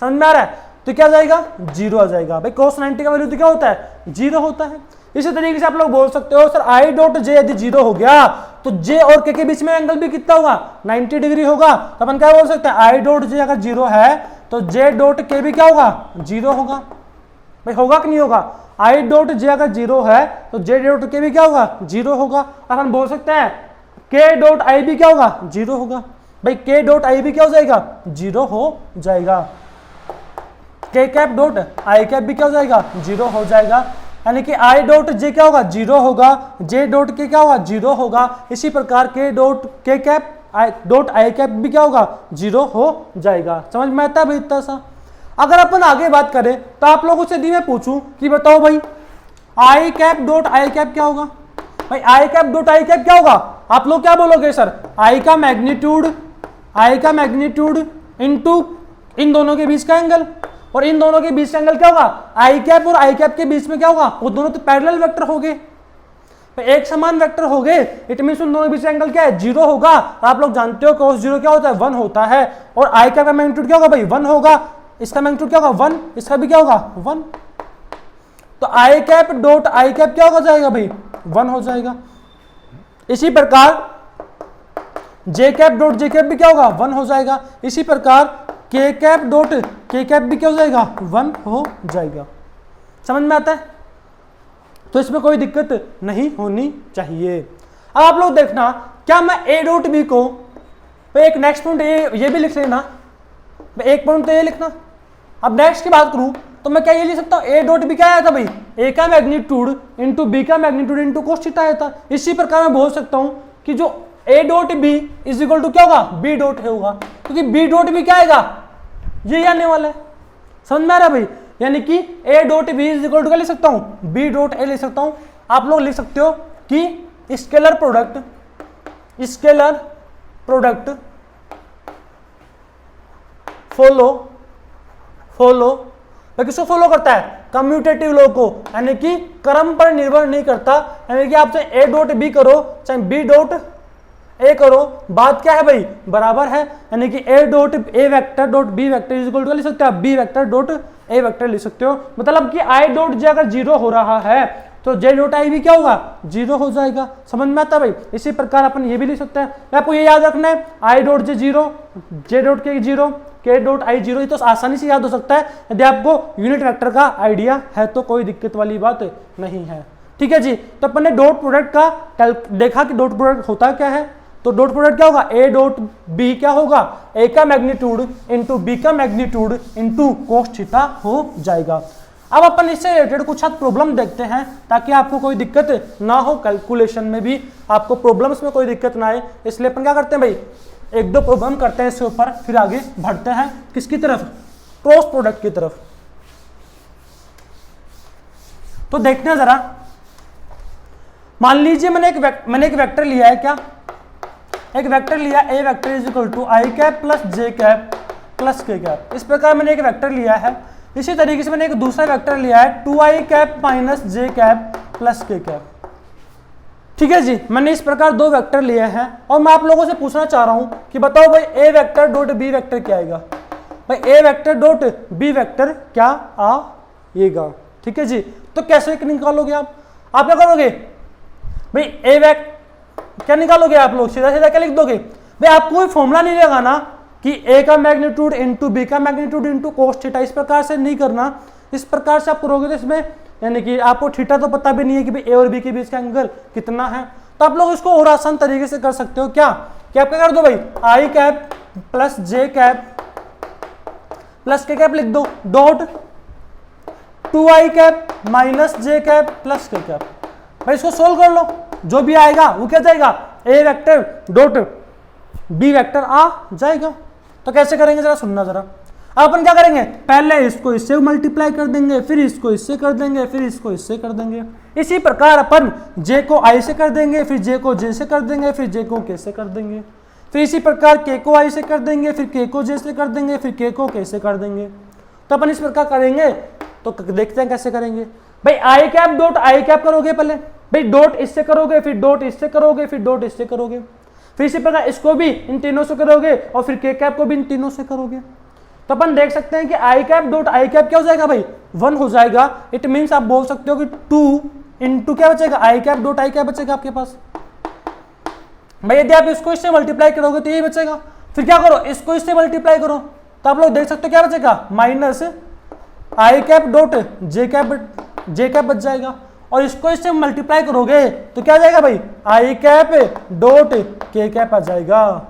समझ में आ रहा है, तो क्या जाएगा, 0 आ जाएगा। भाई कोस 90 का वैल्यू तो क्या होता है, 0 होता है। इसी तरीके से आप लोग बोल सकते हो सर आई डॉट जे यदि 0 हो गया तो जे और के बीच में एंगल भी कितना होगा, 90 डिग्री होगा। तो अपन क्या बोल सकते हैं, आई डॉट जे अगर 0 है तो जे डॉट के भी क्या होगा, 0 होगा। भाई होगा कि नहीं होगा, आई डॉट जे अगर 0 है तो जे डॉट के भी क्या होगा, 0 होगा। अपन बोल सकते हैं के डॉट आई भी क्या होगा, 0 होगा। भाई के डॉट आई भी क्या हो जाएगा, 0 हो जाएगा। के कैप डॉट आई कैप भी क्या हो जाएगा, 0 हो जाएगा। यानी कि आई डॉट जे क्या होगा, 0 होगा, जे डॉट के क्या होगा, 0 होगा। इसी प्रकार के डॉट के कैप डॉट आई कैप भी क्या होगा, 0 हो जाएगा। समझ में आता है भाई इतना सा। अगर अपन आगे बात करें तो आप लोगों से यदि मैं पूछूं कि बताओ भाई आई कैप डॉट आई कैप क्या होगा, भाई आई कैप डॉट आई कैप क्या होगा, आप लोग क्या बोलोगे सर, आई का मैग्नीट्यूड इंटू इन दोनों के बीच का एंगल, और इन दोनों के बीच का एंगल क्या होगा, आई कैप और आई कैप के बीच में क्या होगा, वो दोनों तो पैरेलल वेक्टर हो गए, एक समान वेक्टर हो गए। इट मींस उन दोनों के बीच का एंगल क्या है, 0 होगा। आप लोग जानते हो cos 0 क्या होता है, 1 होता है। और आई कैप का मैग्नीट्यूड क्या होगा भाई, 1 होगा। इसका मैग्नीट्यूड क्या होगा, 1, इसका भी क्या होगा, 1। तो आई कैप डॉट आई कैप क्या हो जाएगा भाई, 1 हो जाएगा। इसी प्रकार जे कैप डॉट जे कैप भी क्या होगा, 1 हो जाएगा। इसी प्रकार के कैप डॉट के कैप भी क्या हो जाएगा, 1 हो जाएगा। समझ में आता है, तो इसमें कोई दिक्कत नहीं होनी चाहिए। अब आप लोग देखना, क्या मैं ए डॉट बी को एक नेक्स्ट पॉइंट ये भी लिख लेना, एक पॉइंट तो ये लिखना, अब नेक्स्ट की बात करूं तो मैं क्या ये लिख सकता हूं, ए डॉट बी क्या आया था भाई, ए का मैग्नीट्यूड इंटू बी का मैग्नीट्यूड इंटू कोस थीटा आया था। इसी प्रकार मैं बोल सकता हूं कि जो A dot B is equal to क्या होगा, बी डॉट ए होगा, क्योंकि बी डॉट बी क्या आएगा, ये आने वाला है। समझ में आ रहा है भाई, यानी कि A dot B is equal to क्या लिख सकता हूं, बी डॉट ए लिख सकता हूं। आप लोग लिख सकते हो कि स्केलर प्रोडक्ट फॉलो किसको फॉलो करता है, कम्यूटेटिव लॉ को, यानी कि क्रम पर निर्भर नहीं करता। यानी कि आप चाहे ए डॉट बी करो चाहे बी डॉट ए करो, बात क्या है भाई, बराबर है। यानी कि A dot A vector dot B vector is equal to लिख सकते हो B vector dot A vector लिख सकते हो। मतलब कि आई डॉट जे अगर जीरो हो रहा है तो जे डॉट आई भी क्या होगा, जीरो हो जाएगा। समझ में आता भाई। इसी प्रकार अपन ये भी लिख सकते हैं, आपको ये याद रखना है I dot J zero, J dot के जीरो, के डॉट आई जीरो, ये तो आसानी से याद हो सकता है यदि आपको यूनिट वेक्टर का आइडिया है तो कोई दिक्कत वाली बात नहीं है। ठीक है जी, तो अपन ने डॉट प्रोडक्ट का देखा कि डॉट प्रोडक्ट होता क्या है। तो डॉट प्रोडक्ट क्या होगा, ए डॉट बी क्या होगा, ए का मैग्नीट्यूड इंटू बी का मैग्नीट्यूड इंटू कोस थीटा हो जाएगा। अब अपन इससे रिलेटेड कुछ प्रॉब्लम देखते हैं ताकि आपको कोई दिक्कत ना हो, कैलकुलेशन में भी आपको प्रॉब्लम्स में कोई दिक्कत ना आए। इसलिए अपन क्या करते हैं भाई, एक दो प्रॉब्लम करते हैं इसके ऊपर, फिर आगे बढ़ते हैं किसकी तरफ, क्रॉस प्रोडक्ट की तरफ। तो देखते हैं जरा, मान लीजिए मैंने एक वेक्टर लिया है, क्या एक वेक्टर लिया, A vector is equal to i cap plus j cap plus के कैप। इस प्रकार मैंने एक वेक्टर लिया है। इसी तरीके से मैंने एक दूसरा वेक्टर लिया है, 2i cap minus J cap plus के कैप। ठीक है जी, मैंने इस प्रकार दो वेक्टर लिए हैं और मैं आप लोगों से पूछना चाह रहा हूं कि बताओ भाई ए वेक्टर डॉट बी वेक्टर क्या आएगा, भाई ए वेक्टर डॉट बी वेक्टर क्या आएगा। ठीक है जी, तो कैसे निकालोगे आप क्या करोगे भाई, ए वेक्टर क्या निकालोगे आप लोग, सीधा सीधा क्या लिख दोगे भाई, आपको कोई फॉर्मूला नहीं लगाना कि ए का मैग्नीट्यूड इंटू बी का मैग्नीट्यूड इंटू कोस थीटा, इस प्रकार से नहीं करना। इस प्रकार से आप करोगे तो इसमें यानी कि आपको थीटा तो पता भी नहीं है कि भाई ए और बी के बीच का एंगल कितना है, तो आप लोग इसको और आसान तरीके से कर सकते हो। क्या क्या कर दो भाई, आई cap plus j cap plus के कैप लिख दो, dot 2i cap minus J cap plus के कैप। भाई इसको सोल्व कर लो, जो भी आएगा वो क्या जाएगा, ए वेक्टर डॉट बी वेक्टर आ जाएगा। तो कैसे करेंगे जरा सुनना जरा। अब अपन क्या करेंगे, पहले इसको इससे मल्टीप्लाई कर देंगे, फिर इसको इससे कर देंगे, फिर इसको इससे कर देंगे। इसी प्रकार अपन जे को आई से कर देंगे, फिर जे को जे से कर देंगे, फिर जे को के से कर देंगे, फिर इसी प्रकार के को आई से कर देंगे, फिर के को जे से कर देंगे, फिर के को के से कर देंगे। तो अपन इस प्रकार करेंगे, तो देखते हैं कैसे करेंगे। भाई आई कैप डॉट आई कैप करोगे पहले, भाई डॉट इससे करोगे, फिर डॉट इससे करोगे, फिर डॉट इससे करोगे, फिर इसी प्रकार इसको भी इन तीनों से करोगे और फिर के कैप को भी इन तीनों से करोगे। तो अपन देख सकते हैं कि आई कैप डॉट आई कैप क्या हो जाएगा भाई, 1 हो जाएगा। इट मीन्स आप बोल सकते हो कि 2 इंटू क्या बचेगा, आई कैप डॉट आई कैप बचेगा आपके पास। भाई यदि आप इसको इससे मल्टीप्लाई करोगे तो यही बचेगा। फिर क्या करो, इसको इससे मल्टीप्लाई करो, तो आप लोग देख सकते हो क्या बचेगा, माइनस आई कैप डॉट जे कैप बच जाएगा। और इसको इससे मल्टीप्लाई करोगे तो क्या जाएगा भाई, आई कैप डॉट के कैप आ जाएगा।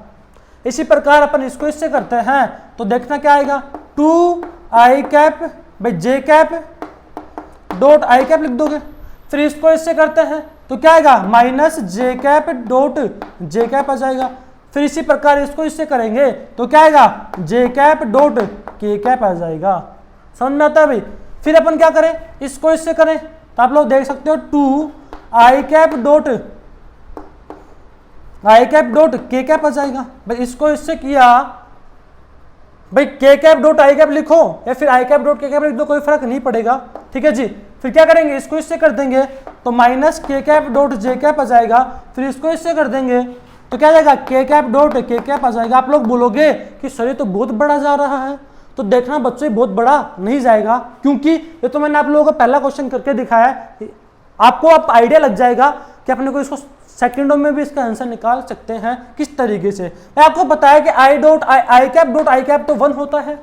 इसी प्रकार अपन इसको इससे करते हैं तो देखना क्या आएगा, 2i कैप भाई जे कैप डॉट आई कैप लिख दोगे। फिर इसको इससे करते हैं तो क्या आएगा, minus J cap dot J cap आ जाएगा। फिर इसी प्रकार इसको इससे करेंगे तो क्या आएगा, जे कैप डॉट के कैप आ जाएगा। समझ में आता है भाई। फिर अपन क्या करें, इसको इससे करें तो आप लोग देख सकते हो 2i कैप डॉट के कैप आ जाएगा। भाई इसको इससे किया, भाई के कैप डॉट आई कैप लिखो या फिर आई कैप डॉट के कैप लिख दो, कोई फर्क नहीं पड़ेगा। ठीक है जी, फिर क्या करेंगे, इसको इससे कर देंगे तो माइनस के कैप डॉट जे कैप आ जाएगा। फिर इसको इससे कर देंगे तो क्या जाएगा, के कैप डॉट के कैप आ जाएगा। आप लोग बोलोगे कि सर ये तो बहुत बड़ा जा रहा है, तो देखना बच्चों बहुत बड़ा नहीं जाएगा, क्योंकि ये तो मैंने आप लोगों को पहला क्वेश्चन करके दिखाया है। आपको अब आइडिया लग जाएगा कि अपने को इसको सेकंडों में भी इसका आंसर निकाल सकते हैं किस तरीके से। मैं आपको बताया कि आई कैप डॉट आई कैप तो 1 होता है,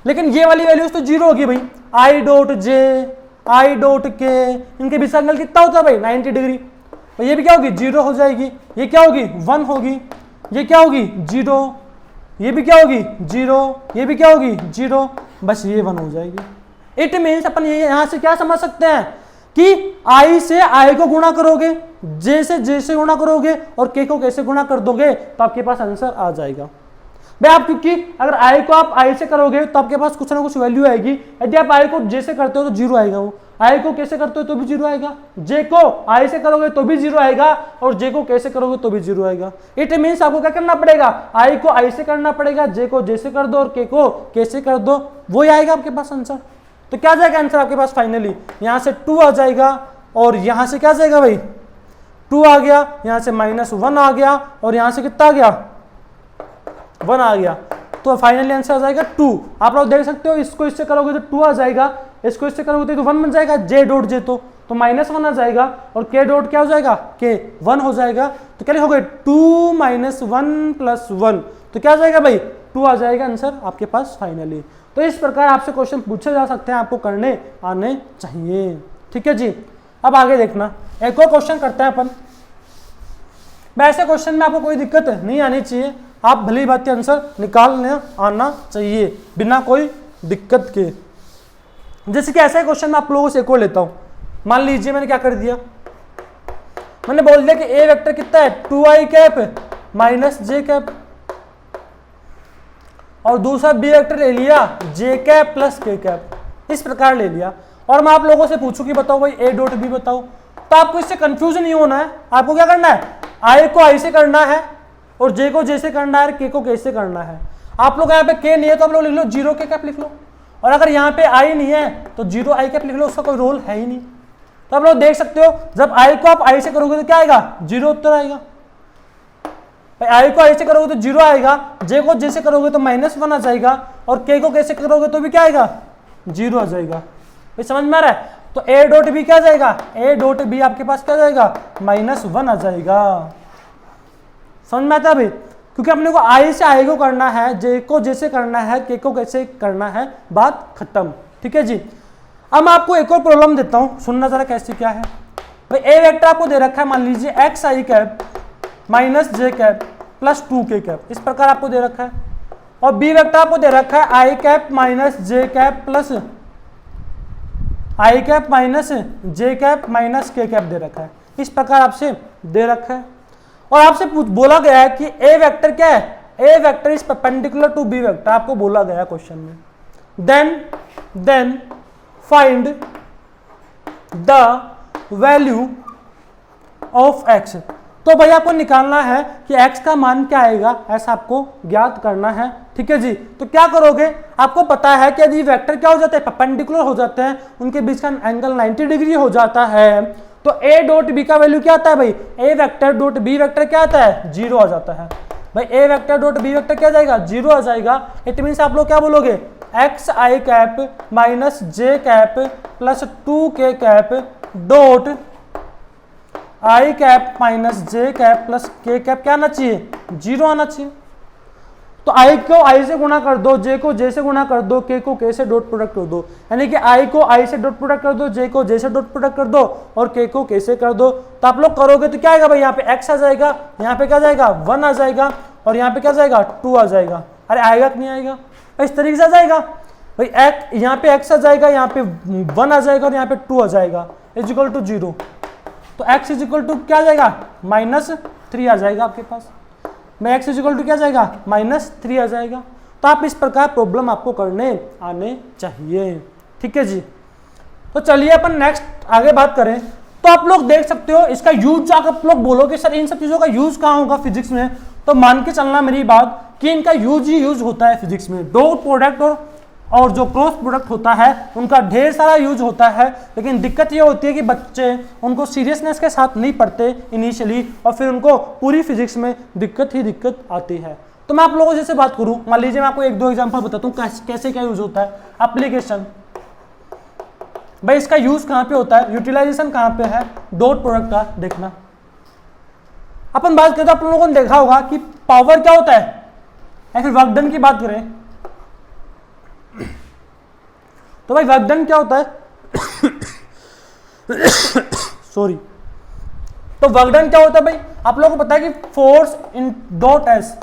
लेकिन ये वाली वैल्यूज तो 0 होगी भाई। I dot J, I dot के, इनके बीच का एंगल कितना होता है भाई, 90 डिग्री। तो ये भी क्या होगी, 0 हो जाएगी। ये क्या होगी, 1 होगी। ये क्या होगी, 0। ये भी क्या होगी, 0। ये भी क्या होगी, 0। बस ये 1 हो जाएगी। इट मीन्स अपन ये यहां से क्या समझ सकते हैं कि आई से आई को गुणा करोगे, जे से जे से गुणा करोगे और के को कैसे गुणा कर दोगे तो आपके पास आंसर आ जाएगा भाई। आप क्योंकि अगर आई को आप आई से करोगे तो आपके पास कुछ ना कुछ वैल्यू आएगी। यदि आप आई को जे से करते हो तो 0 आएगा, वो आई को कैसे करते हो तो भी 0 आएगा, जे को आई से करोगे तो भी 0 आएगा और जे को कैसे करोगे तो भी 0 आएगा। इट मीन्स आपको क्या करना पड़ेगा, आई को आई से करना पड़ेगा, जे को जे से कर दो और के को कैसे कर दो, वही आएगा आपके पास आंसर। तो क्या जाएगा आंसर आपके पास फाइनली, यहां से 2 आ जाएगा और यहां से क्या जाएगा भाई 2 आ गया, यहां से -1 आ गया और यहां से कितना आ गया 1 आ गया। तो फाइनली आंसर आ जाएगा 2। आप लोग देख सकते हो इसको इससे करोगे तो 2 आ जाएगा, इसको इससे करोगे तो 1 बन जाएगा, जे डॉट जे तो -1 आ जाएगा और के डॉट क्या हो जाएगा के 1 हो जाएगा। तो क्या लिखोगे 2 - 1 + 1 तो क्या आ जाएगा भाई 2 आ जाएगा आंसर आपके पास फाइनली। तो इस प्रकार आपसे क्वेश्चन पूछे जा सकते हैं, आपको करने आने चाहिए। ठीक है जी, अब आगे देखना एक और क्वेश्चन करते हैं अपन। वैसे क्वेश्चन में आपको कोई दिक्कत नहीं आनी चाहिए, आप भली बात आंसर निकालने आना चाहिए बिना कोई दिक्कत के। जैसे कि ऐसा क्वेश्चन मैं आप लोगों से एक और लेता हूं। मान लीजिए मैंने क्या कर दिया, मैंने बोल दिया कि ए वेक्टर कितना है 2i कैप - j कैप और दूसरा बी वेक्टर ले लिया j कैप + k कैप, इस प्रकार ले लिया। और मैं आप लोगों से पूछूं कि बताओ भाई a डॉट b बताओ, तो आपको इससे कंफ्यूज नहीं होना है। आपको क्या करना है, i को i से करना है और j को j से करना है और k को k से करना है। आप लोग यहाँ पे k नहीं है तो आप लोग लिख लो 0 k कैप लिख लो, और अगर यहाँ पे i नहीं है तो 0 i कैप लिख लो, उसका कोई रोल है ही नहीं। तो आप लोग देख सकते हो जब i को आप i से करोगे तो क्या आएगा 0 उत्तर आएगा, i को i से करोगे तो 0 आएगा, j को j से करोगे तो -1 आ जाएगा और k को कैसे करोगे तो भी क्या आएगा 0 आ जाएगा। भाई समझ में आ रहा है। तो a डॉट b क्या जाएगा, a डॉट b आपके पास क्या जाएगा -1 आ जाएगा। समझ में आता है भाई, क्योंकि अपने को i से i को करना है, j को j से करना है, k को कैसे करना है, बात खत्म। ठीक है जी। अब मैं आपको एक और प्रॉब्लम देता हूं, सुनना जरा कैसे क्या है। भाई a वेक्टर आपको दे रखा है, मान लीजिए xi cap -j cap + 2k cap, इस प्रकार आपको दे रखा है। और b वेक्टर आपको दे रखा है i cap -j cap + i cap -j cap -k cap दे रखा है, इस प्रकार आपसे दे रखा है। और आपसे बोला गया है कि a वेक्टर क्या है, a vector is perpendicular to b vector, आपको बोला गया क्वेश्चन में। Then find the value of x। तो भाई आपको निकालना है कि x का मान क्या आएगा, ऐसा आपको ज्ञात करना है। ठीक है जी। तो क्या करोगे, आपको पता है कि यदि वेक्टर क्या हो जाते हैं परपेंडिकुलर हो जाते हैं, उनके बीच का एंगल 90 डिग्री हो जाता है, तो a डॉट b का वैल्यू क्या आता है भाई, a vector dot b vector क्या आता है 0 आ जाता है। भाई a vector dot b vector क्या जाएगा 0 आ जाएगा। इट मीन्स आप लोग क्या बोलोगे xi cap -j cap + 2k cap dot i cap -j cap + k cap क्या आना चाहिए 0 आना चाहिए। तो i को i से गुणा कर दो, j को j से गुणा कर दो, k को k से डॉट प्रोडक्ट कर दो, यानी कि i को i से डॉट प्रोडक्ट कर दो, j को j से डॉट प्रोडक्ट कर दो और k को k से कर दो। तो आप लोग करोगे तो क्या आएगा भाई, यहाँ पे x आ जाएगा, यहाँ पे क्या जाएगा 1 आ जाएगा और यहाँ पे क्या जाएगा 2 आ जाएगा। अरे आएगा कि नहीं आएगा, इस तरीके से आ जाएगा भाई। यहाँ पे x आ जाएगा, यहाँ पे 1 आ जाएगा और यहाँ पे 2 आ जाएगा = 0। तो x = क्या आ जाएगा -3 आ जाएगा आपके पास में, x = क्या जाएगा -3 आ जाएगा। तो आप इस प्रकार प्रॉब्लम आपको करने आने चाहिए। ठीक है जी। तो चलिए अपन नेक्स्ट आगे बात करें। तो आप लोग देख सकते हो इसका यूज, आप लोग बोलोगे सर इन सब चीजों का यूज कहाँ होगा फिजिक्स में, तो मान के चलना मेरी बात कि इनका यूज ही यूज होता है फिजिक्स में। डॉट प्रोडक्ट और जो क्रॉस प्रोडक्ट होता है उनका ढेर सारा यूज होता है, लेकिन दिक्कत ये होती है कि बच्चे उनको सीरियसनेस के साथ नहीं पढ़ते इनिशियली और फिर उनको पूरी फिजिक्स में दिक्कत ही दिक्कत आती है। तो मैं आप लोगों से बात करूं, मान लीजिए मैं आपको 1-2 एग्जांपल बताता हूं कैसे क्या यूज होता है। एप्लीकेशन, भाई इसका यूज कहां पे होता है, यूटिलाइजेशन कहां पे है, डॉट प्रोडक्ट का देखना। अपन बात करें तो आप लोगों ने देखा होगा कि पावर क्या होता है, या फिर वर्क डन की बात करें तो भाई वर्क डन क्या होता है सॉरी। तो वर्क डन क्या होता है भाई, आप लोगों को पता है कि फोर्स इन डॉट एस।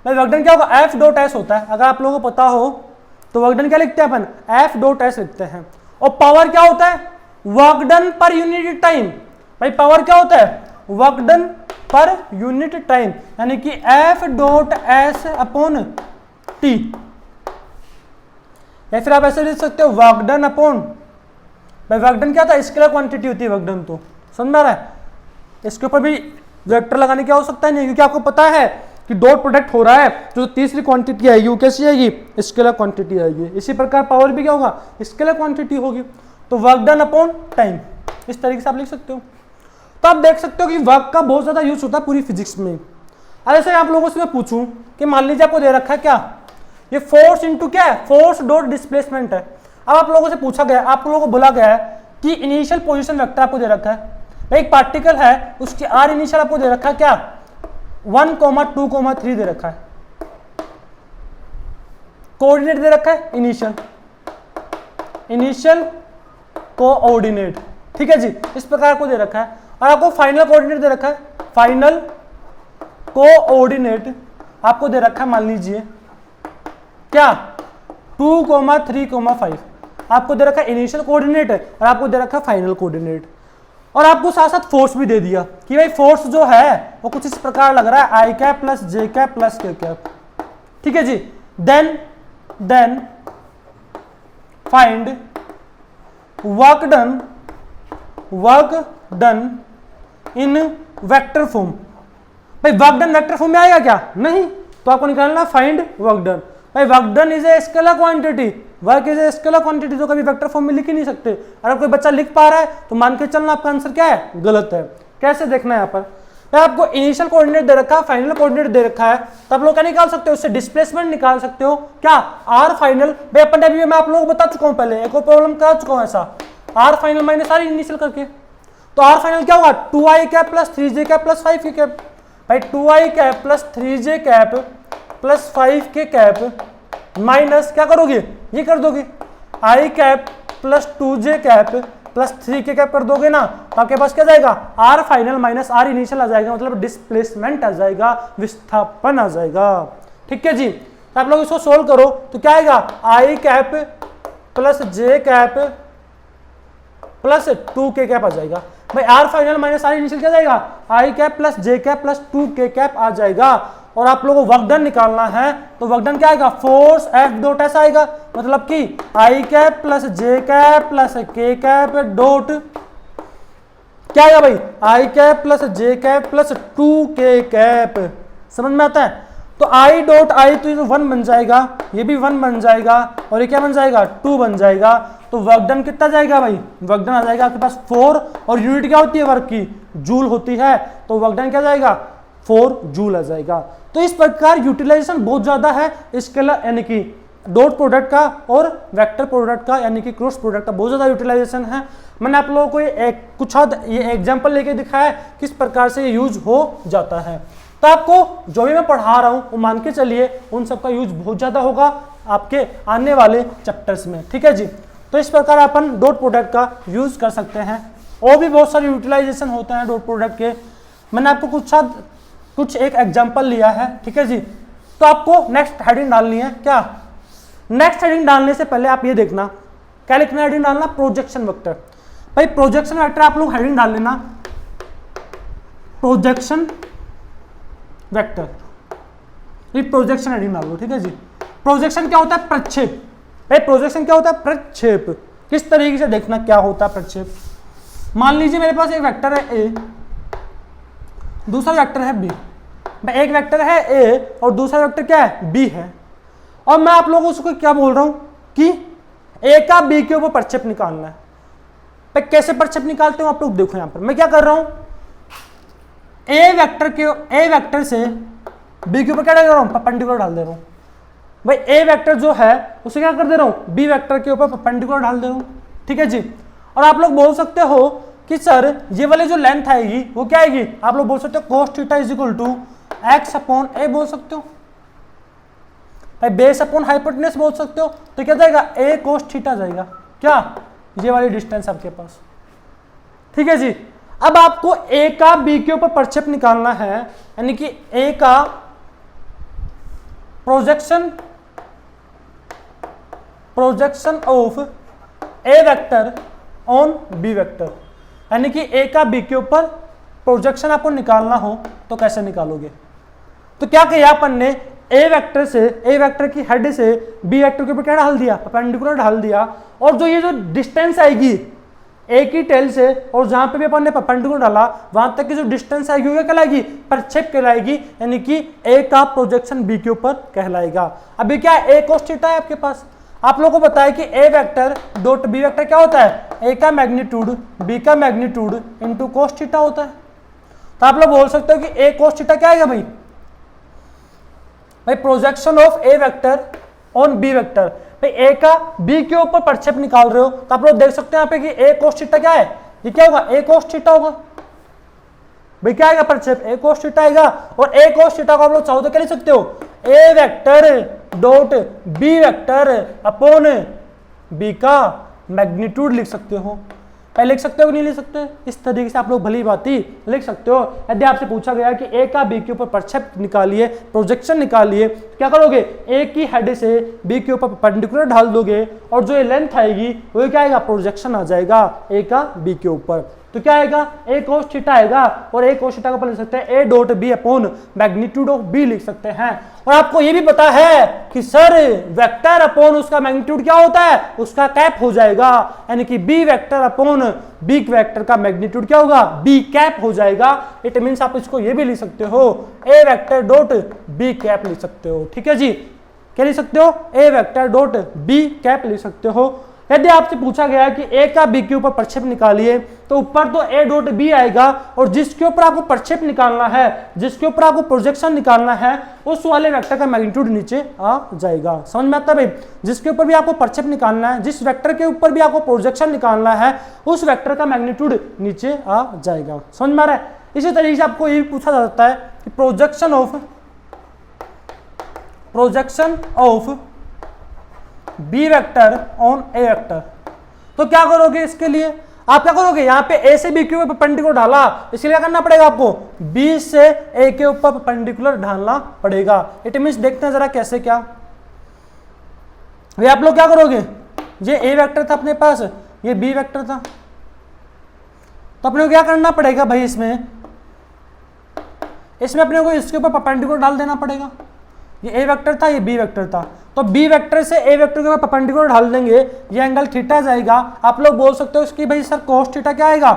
भाई वर्क डन क्या होगा, F डॉट एस होता है। अगर आप लोगों को पता हो तो वर्क डन क्या लिखते हैं अपन, एफ डॉट एस लिखते हैं। और पावर क्या होता है, work done per unit time. भाई पावर क्या होता है, work done per unit time, यानी कि F dot S upon T, या फिर आप ऐसे लिख सकते हो वर्क डन अपॉन, भाई वर्क डन क्या था, स्केलर क्वांटिटी होती है वर्क डन, तो समझ में आ रहा है। इसके ऊपर भी वेक्टर लगाने की आवश्यकता नहीं, क्योंकि आपको पता है कि डॉट प्रोडक्ट हो रहा है, जो तीसरी क्वांटिटी आएगी वो कैसी आएगी, स्केलर क्वांटिटी आएगी। इसी प्रकार पावर भी क्या होगा, स्केलर क्वांटिटी होगी। तो वर्क डन अपॉन टाइम, इस तरीके से आप लिख सकते हो। तो आप देख सकते हो कि वर्क का बहुत ज्यादा यूज होता है पूरी फिजिक्स में। अब ऐसे आप लोगों से मैं पूछूं कि मान लीजिए आपको दे रखा है क्या, ये फोर्स इनटू क्या है, फोर्स डॉट डिस्प्लेसमेंट है। अब आप लोगों से पूछा गया, आप लोगों को बोला गया है कि इनिशियल पोजीशन वेक्टर आपको दे रखा है, एक पार्टिकल है उसकी आर इनिशियल आपको दे रखा है क्या, 1, 2, 3 दे रखा है, कोऑर्डिनेट दे रखा है इनिशियल कोऑर्डिनेट, ठीक है जी, इस प्रकार को दे रखा है। और आपको फाइनल कोऑर्डिनेट दे रखा है, फाइनल कोऑर्डिनेट आपको दे रखा है, मान लीजिए क्या 2, 3, 5 आपको दे रखा है इनिशियल कोऑर्डिनेट है, और आपको दे रखा है फाइनल कोऑर्डिनेट। और आपको साथ साथ फोर्स भी दे दिया कि भाई फोर्स जो है वो कुछ इस प्रकार लग रहा है, i cap plus j cap plus के कैप, ठीक है जी। Then find work done in vector form. भाई वर्क डन वेक्टर फॉर्म में आएगा क्या, नहीं, तो आपको निकालना फाइंड वर्क डन। भाई work done is a scalar quantity, work is a scalar quantity, तो कभी वेक्टर फॉर्म में लिख ही नहीं सकते। अगर कोई बच्चा लिख पा रहा है तो मान के चलना आपका आंसर क्या है, गलत है। कैसे देखना है यहाँ पर, आपको इनिशियल कोऑर्डिनेट दे रखा है, फाइनल कोऑर्डिनेट दे रखा है, तो आप लोग क्या निकाल सकते हो, उससे डिस्प्लेसमेंट निकाल सकते हो क्या, आर फाइनल। भाई अपन अभी मैं आप लोगों को बता चुका हूं, पहले एक और प्रॉब्लम करा चुका हूं ऐसा, R final minus R initial करके। तो आर फाइनल क्या होगा, 2i cap plus 3j cap plus 5k cap. भाई 2i cap plus 3j cap plus 5k cap minus क्या करोगे, ये कर दोगे, i cap plus 2j cap plus 3k cap कर दोगे ना, तो आपके पास क्या जाएगा, R final minus R initial आ जाएगा, मतलब डिस्प्लेसमेंट आ जाएगा, विस्थापन आ जाएगा, ठीक है जी। तो आप लोग इसको सोल्व करो तो क्या आएगा, i cap plus j cap plus 2k cap आ जाएगा। भाई R final minus R initial क्या जाएगा, i cap plus j cap plus 2k cap आ जाएगा। और आप लोगों को वर्क डन निकालना है, तो वर्क डन क्या आएगा, फोर्स एफ डॉट एस आएगा, मतलब कि i cap plus j cap plus k cap dot क्या आएगा भाई, i cap plus j cap plus 2k cap. समझ में आता है। तो i डॉट आई तो ये 1 बन जाएगा, ये भी 1 बन जाएगा, और ये क्या बन जाएगा, 2 बन जाएगा। तो वर्क डन कितना जाएगा भाई, वर्क डन आ जाएगा आपके पास 4, और यूनिट क्या होती है वर्क की, जूल होती है, तो वर्क डन क्या जाएगा, 4 जूल आ जाएगा। तो इस प्रकार यूटिलाइजेशन बहुत ज्यादा है स्केलर यानी कि डॉट प्रोडक्ट का और वेक्टर प्रोडक्ट का यानी कि क्रॉस प्रोडक्ट का बहुत ज्यादा यूटिलाइजेशन है। मैंने आप लोगों को कुछ हद ये एग्जांपल लेके दिखाया है किस प्रकार से ये यूज हो जाता है। तो आपको जो भी मैं पढ़ा रहा हूँ वो मान के चलिए उन सबका यूज बहुत ज्यादा होगा आपके आने वाले चैप्टर्स में, ठीक है जी। तो इस प्रकार अपन डॉट प्रोडक्ट का यूज कर सकते हैं, और भी बहुत सारे यूटिलाइजेशन होते हैं डॉट प्रोडक्ट के। मैंने आपको कुछ एक एग्जांपल लिया है, ठीक है जी। तो आपको नेक्स्ट हेडिंग डालनी है क्या, नेक्स्ट हेडिंग डालने से पहले आप ये देखना क्या लिखना है, हेडिंग डालना प्रोजेक्शन वेक्टर। भाई प्रोजेक्शन वेक्टर आप लोग हेडिंग डाल लेना प्रोजेक्शन वेक्टर, ये प्रोजेक्शन हेडिंग डाल लो, ठीक है जी। प्रोजेक्शन क्या होता है, प्रक्षेप। भाई प्रोजेक्शन क्या होता है, प्रक्षेप। किस तरीके से देखना क्या होता है प्रक्षेप। मान लीजिए मेरे पास एक वेक्टर है ए, दूसरा वेक्टर है बी। एक वेक्टर है ए और दूसरा वेक्टर क्या है, बी है, और मैं आप लोगों को क्या बोल रहा हूं कि ए का बी के ऊपर प्रक्षेप निकालना है। भाई कैसे प्रक्षेप निकालते हो आप लोग देखो, यहां पर मैं क्या कर रहा हूं, ए वेक्टर से बी के ऊपर क्या डाल रहा हूं, परपेंडिकुलर डाल दे रहा हूं। भाई ए वेक्टर जो है उसे क्या कर दे रहा हूं, बी वेक्टर के ऊपर परपेंडिकुलर डाल दे रहा हूं, ठीक है जी। और आप लोग बोल सकते हो कि सर ये वाली जो लेंथ आएगी वो क्या आएगी, आप लोग बोल सकते हो cos theta is equal to X upon A बोल सकते हो, भाई बेस अपॉन हाइपोटेनस बोल सकते हो। तो क्या जाएगा, ए cos थीटा जाएगा, क्या ये वाली डिस्टेंस आपके पास, ठीक है जी। अब आपको ए का बी के ऊपर प्रक्षेप निकालना है, यानी कि ए का projection projection of A vector on B vector, यानी कि ए का बी के ऊपर प्रोजेक्शन आपको निकालना हो तो कैसे निकालोगे। तो क्या किया अपन ने, ए वेक्टर की हेड से बी वेक्टर के ऊपर क्या डाल दिया, परपेंडिकुलर डाल दिया, और जो ये जो डिस्टेंस आएगी ए की टेल से और जहां पे भी अपन ने परपेंडिकुलर डाला वहां तक की जो डिस्टेंस आएगी वो कहलाएगी, प्रक्षेप कहलाएगी, यानी कि ए का प्रोजेक्शन बी के ऊपर कहलाएगा। अभी क्या ए cos थीटा है आपके पास, आप लोगों को बताया कि A vector dot B vector क्या होता है, ए का मैग्नीट्यूड बी का मैग्नीट्यूड इंटू cos थीटा होता है। तो आप लोग बोल सकते हो कि ए cos थीटा क्या आएगा भाई projection of A vector on B vector. भाई ए का बी के ऊपर प्रक्षेप निकाल रहे हो तो आप लोग देख सकते हैं यहाँ पे कि ए cos थीटा क्या है, ये क्या होगा, ए cos थीटा होगा। भाई क्या आएगा प्रक्षेप, ए cos थीटा आएगा, और ए cos थीटा को आप लोग चाहो तो क्या लिख सकते हो, A vector dot B vector upon B का मैग्नीट्यूड लिख सकते हो। पहले लिख सकते हो कि नहीं लिख सकते, इस तरीके से आप लोग भली बाती लिख सकते हो। यदि आपसे पूछा गया कि ए का बी के ऊपर प्रक्षेप निकालिए, प्रोजेक्शन निकालिए, क्या करोगे, ए की हेड से बी के ऊपर परपेंडिकुलर डाल दोगे और जो ये लेंथ आएगी वो क्या आएगा, प्रोजेक्शन आ जाएगा ए का बी के ऊपर। तो क्या आएगा, ए cos थीटा आएगा, और ए cos थीटा को अपन लिख सकते हैं A dot B upon magnitude of B लिख सकते हैं। और आपको ये भी पता है कि सर वेक्टर अपॉन उसका मैग्नीट्यूड क्या होता है, उसका कैप हो जाएगा, यानी कि B vector upon B vector का मैग्नीट्यूड क्या होगा, बी कैप हो जाएगा। इट मीन्स आप इसको ये भी लिख सकते हो, A vector dot B cap लिख सकते हो। ठीक है जी, क्या लिख सकते हो, A vector dot B cap लिख सकते हो। यदि आपसे पूछा गया कि ए का बी के ऊपर प्रक्षेप निकालिए तो ऊपर तो ए डॉट बी आएगा, और जिसके ऊपर आपको प्रक्षेप निकालना है, जिसके ऊपर आपको प्रोजेक्शन निकालना है, उस वाले वेक्टर का मैग्नीट्यूड नीचे आ जाएगा। समझ में आता है भाई, जिसके ऊपर भी आपको प्रक्षेप निकालना है, जिस वेक्टर के ऊपर भी आपको प्रोजेक्शन निकालना है, उस वेक्टर का मैग्नीट्यूड नीचे आ जाएगा। समझ में आ रहा है। इसी तरीके से आपको ये भी पूछा जा सकता है कि projection of B vector on A vector. तो क्या करोगे, इसके लिए आप क्या करोगे, यहां पे ए से बी के ऊपर परपेंडिकुलर डाला, इसके लिए क्या करना पड़ेगा आपको, बी से ए के ऊपर परपेंडिकुलर डालना पड़ेगा। इट मींस देखते हैं जरा कैसे, क्या ये आप लोग क्या करोगे, ये ए वेक्टर था अपने पास, ये बी वेक्टर था, तो अपने को क्या करना पड़ेगा भाई, इसमें अपने को इसके ऊपर परपेंडिकुलर डाल देना पड़ेगा। ये ए वेक्टर था, ये बी वेक्टर था, तो बी वेक्टर से ए वेक्टर के ऊपर परपेंडिकुलर डाल देंगे, ये एंगल थीटा जाएगा। आप लोग बोल सकते हो कि भाई सर cos थीटा क्या आएगा,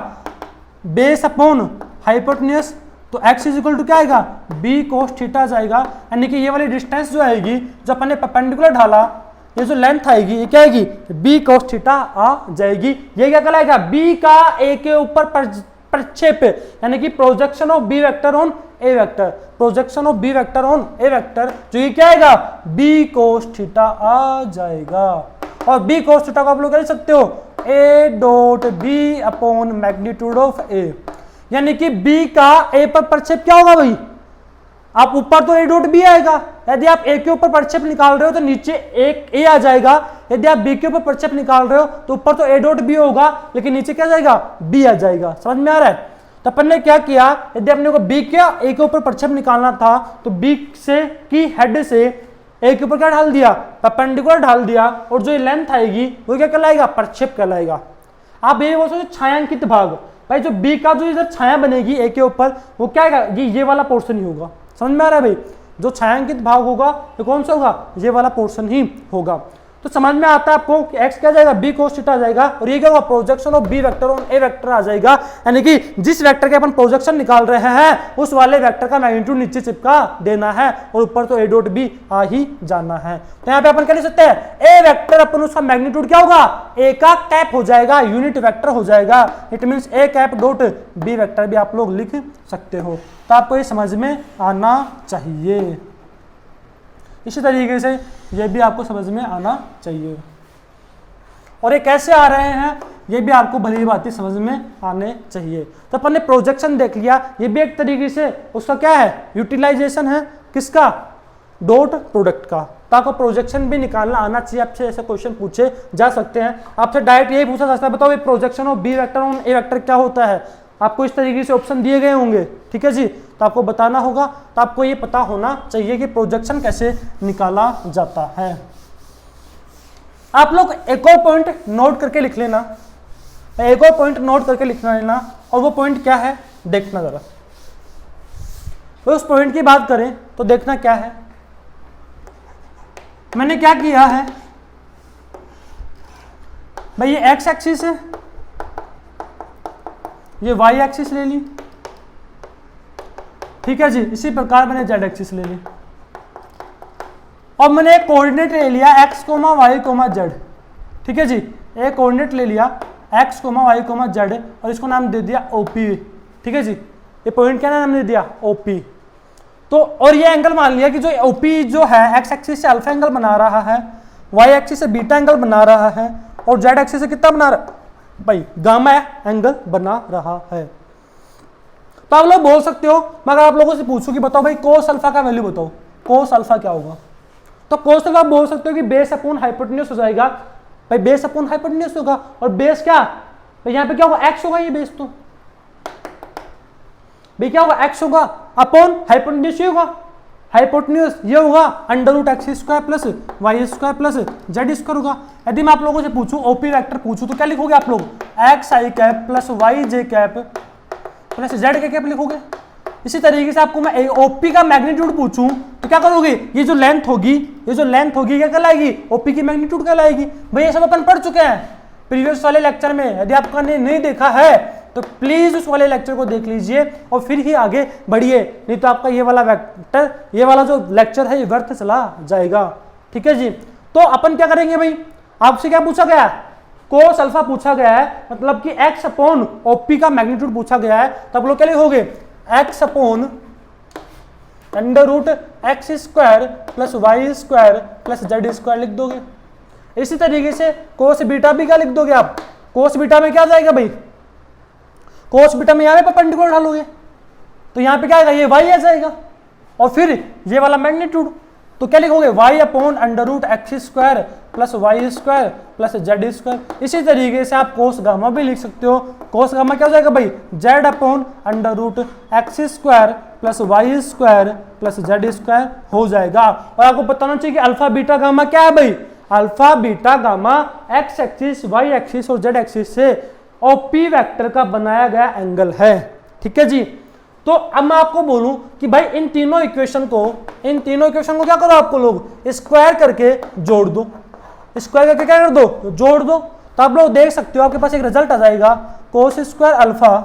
बेस अपॉन हाइपोटेन्यूज, तो x इज इक्वल टू क्या आएगा, b cos थीटा जाएगा। यानी कि ये वाली डिस्टेंस जो आएगी, जो अपन ने परपेंडिकुलर डाला, ये जो लेंथ आएगी ये क्या आएगी, b cos थीटा आ जाएगी। ये क्या कहलाएगा, b का a के ऊपर प्रक्षेप, यानी कि projection of B vector on A vector, projection of B vector on A vector, जो ये क्या आएगा, बी cos थीटा आ जाएगा। और बी cos थीटा को आप लोग कह सकते हो A dot B upon magnitude of A, यानी कि बी का ए पर प्रक्षेप क्या होगा भाई, आप ऊपर तो ए डॉट बी आएगा, यदि आप ए के ऊपर प्रक्षेप निकाल रहे हो तो नीचे एक ए आ जाएगा, यदि आप बी के ऊपर प्रक्षेप निकाल रहे हो तो ऊपर तो ए डॉट बी होगा लेकिन नीचे क्या जाएगा, बी आ जाएगा। समझ में आ रहा है। तो अपन ने क्या किया, यदि अपने को बी क्या ए के ऊपर प्रक्षेप निकालना था तो बी से की हेड से ए के ऊपर क्या डाल दिया, परपेंडिकुलर डाल दिया, और जो लेंथ आएगी वो क्या कहलाएगा, प्रक्षेप कहलाएगा। आप ये बोल सकते छायांकित भाग, भाई जो बी का जो इधर छाया बनेगी ए के ऊपर वो क्या आएगा, ये वाला पोर्शन ही होगा। समझ में आ रहा है भाई, जो छायांकित भाग होगा वो कौन सा होगा, ये वाला पोर्शन ही होगा। तो समझ में आता है आपको कि x क्या जाएगा, b cos थीटा आ जाएगा, और ये क्या होगा, projection of b vector on a vector आ जाएगा। यानी कि जिस वेक्टर के अपन प्रोजेक्शन निकाल रहे हैं उस वाले वेक्टर का मैग्नीट्यूड नीचे चिपका देना है, और ऊपर तो a डॉट b आ ही जाना है। तो यहाँ पे अपन क्या लिख सकते हैं, a वेक्टर अपन उसका मैग्नीट्यूड क्या होगा, a का कैप हो जाएगा, यूनिट वेक्टर हो जाएगा। It means a cap dot b vector भी आप लोग लिख सकते हो। तो आपको ये समझ में आना चाहिए। इसी तरीके से ये भी आपको समझ में आना चाहिए, और ये कैसे आ रहे हैं ये भी आपको भली भांति समझ में आने चाहिए। तो अपन ने प्रोजेक्शन देख लिया, ये भी एक तरीके से उसका क्या है, यूटिलाइजेशन है, किसका, डॉट प्रोडक्ट का। तो आपको प्रोजेक्शन भी निकालना आना चाहिए। आपसे ऐसे क्वेश्चन पूछे जा सकते हैं, आपसे डायरेक्ट यही पूछा जा सकता है, बताओ ये projection of B vector on A vector क्या होता है। आपको इस तरीके से ऑप्शन दिए गए होंगे, ठीक है जी, तो आपको बताना होगा। तो आपको ये पता होना चाहिए कि प्रोजेक्शन कैसे निकाला जाता है। आप लोग एक और पॉइंट नोट करके लिख लेना, एक और पॉइंट नोट करके लिखना लेना, और वो पॉइंट क्या है देखना जरा। तो उस पॉइंट की बात करें तो देखना क्या है, मैंने क्या किया है भाई, ये एक्स एक्सिस है, ये वाई एक्सिस ले ली, ठीक है जी। इसी प्रकार मैंने जेड एक्सिस ले ली, और मैंने एक कोऑर्डिनेट ले लिया X comma Y comma Z, ठीक है जी। एक कोऑर्डिनेट ले लिया X comma Y comma Z, और इसको नाम दे दिया ओपी, ठीक है जी। ये पॉइंट क्या नाम दे दिया, ओपी। तो और ये एंगल मान लिया कि जो ओपी जो है एक्स एक्सिस से अल्फा एंगल बना रहा है, वाई एक्सिस से बीटा एंगल बना रहा है, और जेड एक्सिस से कितना बना रहा है भाई, गामा एंगल बना रहा है। तो आप लोग बोल सकते हो, मगर आप लोगों से पूछूं कि बताओ भाई कोस अल्फा का वैल्यू बताओ, कोस अल्फा क्या होगा। तो कोस अल्फा बोल सकते हो कि बेस अपॉन हाइपोटेन्यूज हो जाएगा भाई, बेस अपॉन हाइपोटेन्यूज होगा, और बेस क्या भाई यहाँ पे क्या होगा, एक्स होगा, ये बेस तो भाई क्या होगा, एक्स होगा, अपॉन हाइपोटेन्यूज होगा, हाइपोटेन्यूज ये होगा under root X square plus Y square plus Z square होगा। यदि मैं आप लोगों से पूछूं ओपी वेक्टर पूछूं तो क्या लिखोगे आप लोग, एक्स आई कैप प्लस वाई जे कैप प्लस जेड के कैप लिखोगे। इसी तरीके से आपको मैं ओपी का मैग्नीट्यूड पूछूं तो क्या करोगे, ये जो लेंथ होगी, ये जो लेंथ होगी क्या कहलाएगी, ओपी की मैग्नीट्यूड कहलाएगी। भाई ये सब अपन पढ़ चुके हैं प्रीवियस वाले लेक्चर में, यदि आपका नहीं देखा है तो प्लीज उस वाले लेक्चर को देख लीजिए और फिर ही आगे बढ़िए, नहीं तो आपका ये वाला वेक्टर, ये वाला जो लेक्चर है ये व्यर्थ चला जाएगा, ठीक है जी। तो अपन क्या करेंगे भाई, आपसे क्या पूछा गया, कोस अल्फा पूछा गया है, मतलब कि एक्स अपॉन ओपी का मैग्नीट्यूड पूछा गया है, तब लोग क्या लिखोगे, X upon under root X square plus Y square plus Z square लिख दोगे। इसी तरीके से कोस बीटा भी क्या लिख दोगे आप, कोस बीटा में क्या जाएगा भाई, कोस बीटा में यहाँ पे परपेंडिकुलर डालोगे तो यहाँ पे क्या आएगा, ये वाई आ जाएगा, और फिर ये वाला मैग्नीट्यूड, तो क्या लिखोगे, Y upon under root X square plus Y square plus Z square. इसी तरीके से आप कोस गामा भी लिख सकते हो, कोस गामा क्या हो जाएगा भाई, Z upon under root X square plus Y square plus Z square हो जाएगा। और आपको बताना चाहिए कि अल्फा बीटा गामा क्या है भाई, alpha beta gamma X axis Y axis और जेड एक्सिस से ओपी वेक्टर का बनाया गया एंगल है, ठीक है जी। तो अब मैं आपको बोलूं कि भाई इन तीनों इक्वेशन को क्या करो, आपको लोग स्क्वायर करके जोड़ दो, स्क्वायर करके क्या कर दो, जोड़ दो। तो आप लोग देख सकते हो आपके पास एक रिजल्ट आ जाएगा, cos square alpha